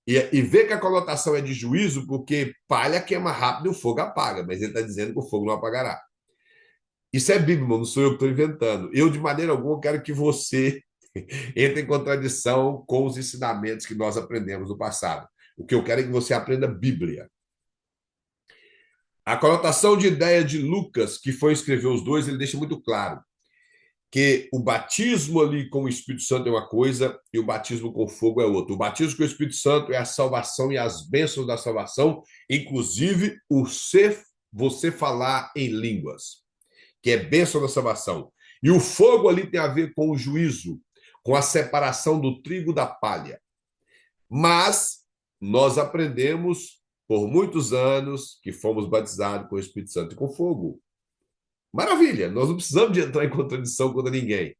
Speaker 1: E vê que a conotação é de juízo, porque palha queima rápido e o fogo apaga, mas ele está dizendo que o fogo não apagará. Isso é bíblico, não sou eu que estou inventando. Eu, de maneira alguma, quero que você entre em contradição com os ensinamentos que nós aprendemos no passado. O que eu quero é que você aprenda Bíblia. A conotação de ideia de Lucas, que foi escrever os dois, ele deixa muito claro que o batismo ali com o Espírito Santo é uma coisa e o batismo com fogo é outra. O batismo com o Espírito Santo é a salvação e as bênçãos da salvação, inclusive você falar em línguas, que é bênção da salvação. E o fogo ali tem a ver com o juízo, com a separação do trigo da palha. Mas nós aprendemos por muitos anos que fomos batizados com o Espírito Santo e com fogo. Maravilha, nós não precisamos de entrar em contradição contra ninguém.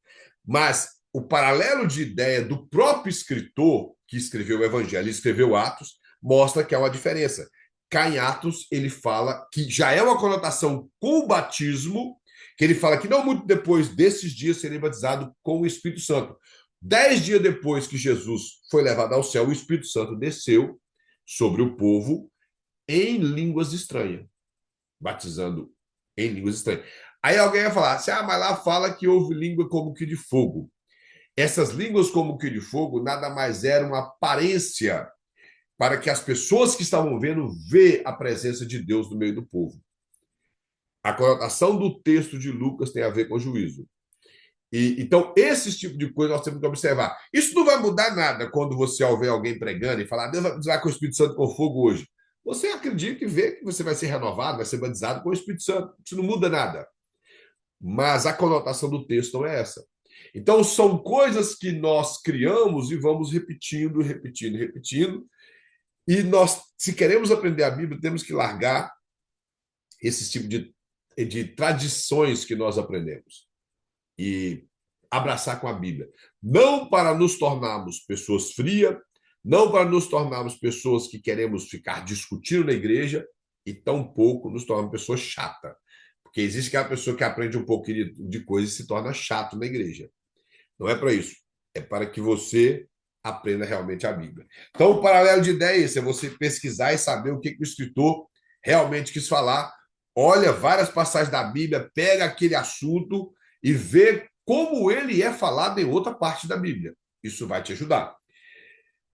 Speaker 1: Mas o paralelo de ideia do próprio escritor que escreveu o Evangelho e escreveu Atos mostra que há uma diferença. Cá em Atos, ele fala que já é uma conotação com o batismo, que ele fala que não muito depois desses dias seria batizado com o Espírito Santo. 10 dias depois que Jesus foi levado ao céu, o Espírito Santo desceu sobre o povo em línguas estranhas, batizando em línguas estranhas. Aí alguém vai falar assim, mas lá fala que houve língua como que de fogo. Essas línguas como que de fogo nada mais era uma aparência para que as pessoas que estavam vendo vê a presença de Deus no meio do povo. A conotação do texto de Lucas tem a ver com juízo. Então, esse tipo de coisa nós temos que observar. Isso não vai mudar nada quando você ouvir alguém pregando e falar, Deus vai com o Espírito Santo com fogo hoje. Você acredita e vê que você vai ser renovado, vai ser batizado com o Espírito Santo. Isso não muda nada. Mas a conotação do texto não é essa. Então, são coisas que nós criamos e vamos repetindo, repetindo, repetindo. E nós, se queremos aprender a Bíblia, temos que largar esse tipo de tradições que nós aprendemos e abraçar com a Bíblia. Não para nos tornarmos pessoas frias, não para nos tornarmos pessoas que queremos ficar discutindo na igreja e tampouco nos tornarmos pessoas chatas. Porque existe aquela pessoa que aprende um pouquinho de coisa e se torna chato na igreja. Não é para isso. É para que você aprenda realmente a Bíblia. Então, o paralelo de ideia é esse, é você pesquisar e saber o que o escritor realmente quis falar. Olha várias passagens da Bíblia, pega aquele assunto e vê como ele é falado em outra parte da Bíblia. Isso vai te ajudar.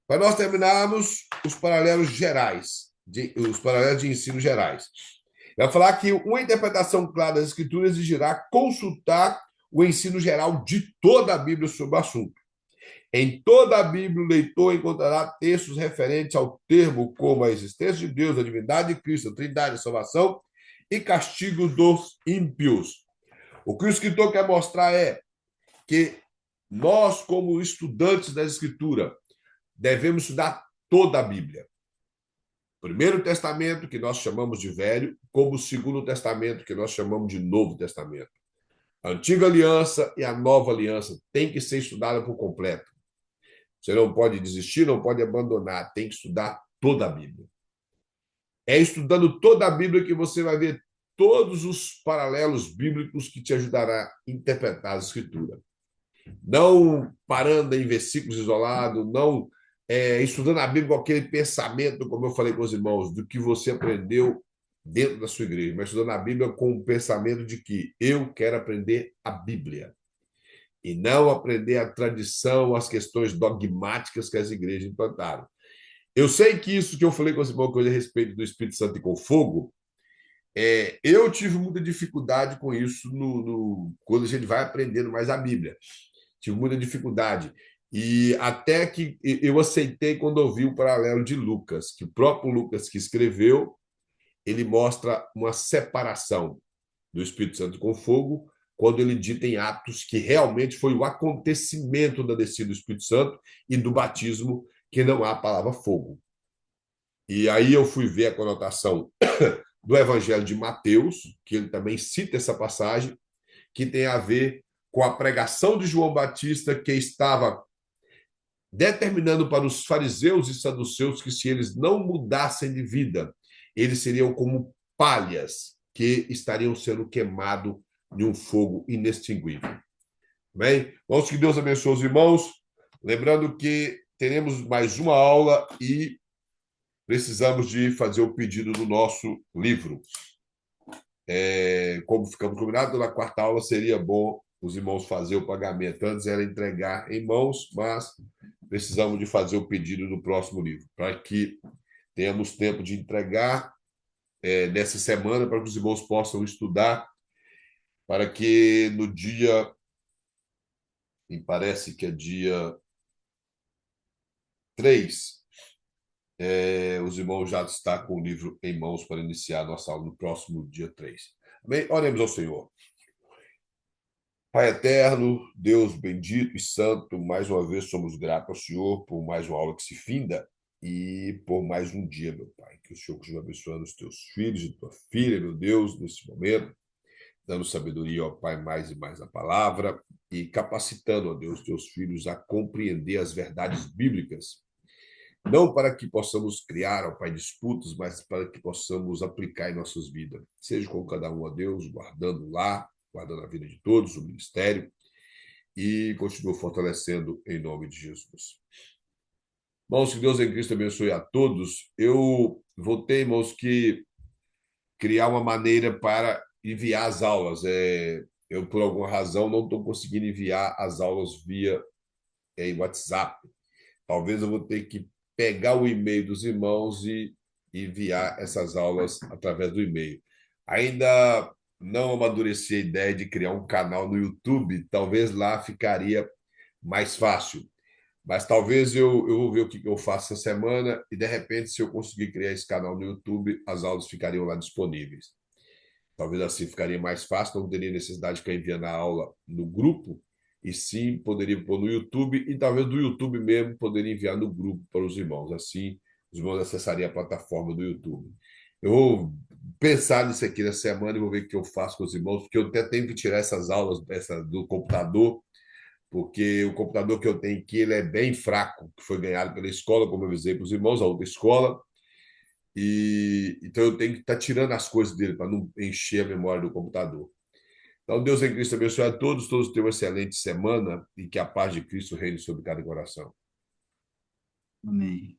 Speaker 1: Para nós terminarmos os paralelos gerais, os paralelos de ensino gerais. Vai falar que uma interpretação clara das Escrituras exigirá consultar o ensino geral de toda a Bíblia sobre o assunto. Em toda a Bíblia, o leitor encontrará textos referentes ao termo como a existência de Deus, a divindade de Cristo, a trindade, a salvação e castigo dos ímpios. O que o escritor quer mostrar é que nós, como estudantes da Escritura, devemos estudar toda a Bíblia. Primeiro Testamento, que nós chamamos de Velho, como o Segundo Testamento, que nós chamamos de Novo Testamento. A Antiga Aliança e a Nova Aliança têm que ser estudadas por completo. Você não pode desistir, não pode abandonar, tem que estudar toda a Bíblia. É estudando toda a Bíblia que você vai ver todos os paralelos bíblicos que te ajudará a interpretar a Escritura. Não parando em versículos isolados, não estudando a Bíblia com aquele pensamento, como eu falei com os irmãos, do que você aprendeu dentro da sua igreja, mas estudando a Bíblia com o pensamento de que eu quero aprender a Bíblia e não aprender a tradição, as questões dogmáticas que as igrejas implantaram. Eu sei que isso que eu falei com os irmãos a respeito do Espírito Santo e com fogo, eu tive muita dificuldade com isso quando a gente vai aprendendo mais a Bíblia. Tive muita dificuldade. E até que eu aceitei quando ouvi o paralelo de Lucas, que o próprio Lucas que escreveu, ele mostra uma separação do Espírito Santo com fogo, quando ele dita em Atos que realmente foi o acontecimento da descida do Espírito Santo e do batismo, que não há a palavra fogo. E aí eu fui ver a conotação do Evangelho de Mateus, que ele também cita essa passagem, que tem a ver com a pregação de João Batista, que estava determinando para os fariseus e saduceus que se eles não mudassem de vida, eles seriam como palhas que estariam sendo queimados de um fogo inextinguível. Bem, vamos que Deus abençoe os irmãos. Lembrando que teremos mais uma aula e precisamos de fazer o pedido do nosso livro. Como ficamos combinados, na quarta aula seria bom os irmãos fazer o pagamento. Antes era entregar em mãos, mas precisamos de fazer o pedido do próximo livro, para que tenhamos tempo de entregar nessa semana, para que os irmãos possam estudar, para que no dia, me parece que é dia 3, os irmãos já estão com o livro em mãos para iniciar a nossa aula no próximo dia 3. Amém? Oremos ao Senhor. Pai eterno, Deus bendito e santo, mais uma vez somos gratos ao Senhor por mais uma aula que se finda e por mais um dia, meu Pai. Que o Senhor continue abençoando os teus filhos e tua filha, meu Deus, nesse momento, dando sabedoria, ó Pai, mais e mais a palavra e capacitando, ó Deus, teus filhos a compreender as verdades bíblicas, não para que possamos criar, ó Pai, disputas, mas para que possamos aplicar em nossas vidas. Seja com cada um, ó Deus, guardando lá, guardando a vida de todos, o ministério, e continua fortalecendo em nome de Jesus. Irmãos, que Deus em Cristo abençoe a todos. Eu vou ter, irmãos, que criar uma maneira para enviar as aulas. Eu, por alguma razão, não estou conseguindo enviar as aulas via WhatsApp. Talvez eu vou ter que pegar o e-mail dos irmãos e enviar essas aulas através do e-mail. Ainda não amadureci a ideia de criar um canal no YouTube, talvez lá ficaria mais fácil. Mas talvez eu vou ver o que eu faço essa semana e, de repente, se eu conseguir criar esse canal no YouTube, as aulas ficariam lá disponíveis. Talvez assim ficaria mais fácil, não teria necessidade de ficar enviando a aula no grupo, e sim poderia pôr no YouTube, e talvez do YouTube mesmo poderia enviar no grupo para os irmãos. Assim, os irmãos acessariam a plataforma do YouTube. Eu vou pensar nisso aqui na semana e vou ver o que eu faço com os irmãos, porque eu até tenho que tirar essas aulas do computador, porque o computador que eu tenho aqui ele é bem fraco, que foi ganhado pela escola, como eu avisei para os irmãos, a outra escola, e então eu tenho que estar tirando as coisas dele para não encher a memória do computador. Então, Deus em Cristo abençoe a todos, todos tenham uma excelente semana e que a paz de Cristo reine sobre cada coração.
Speaker 2: Amém.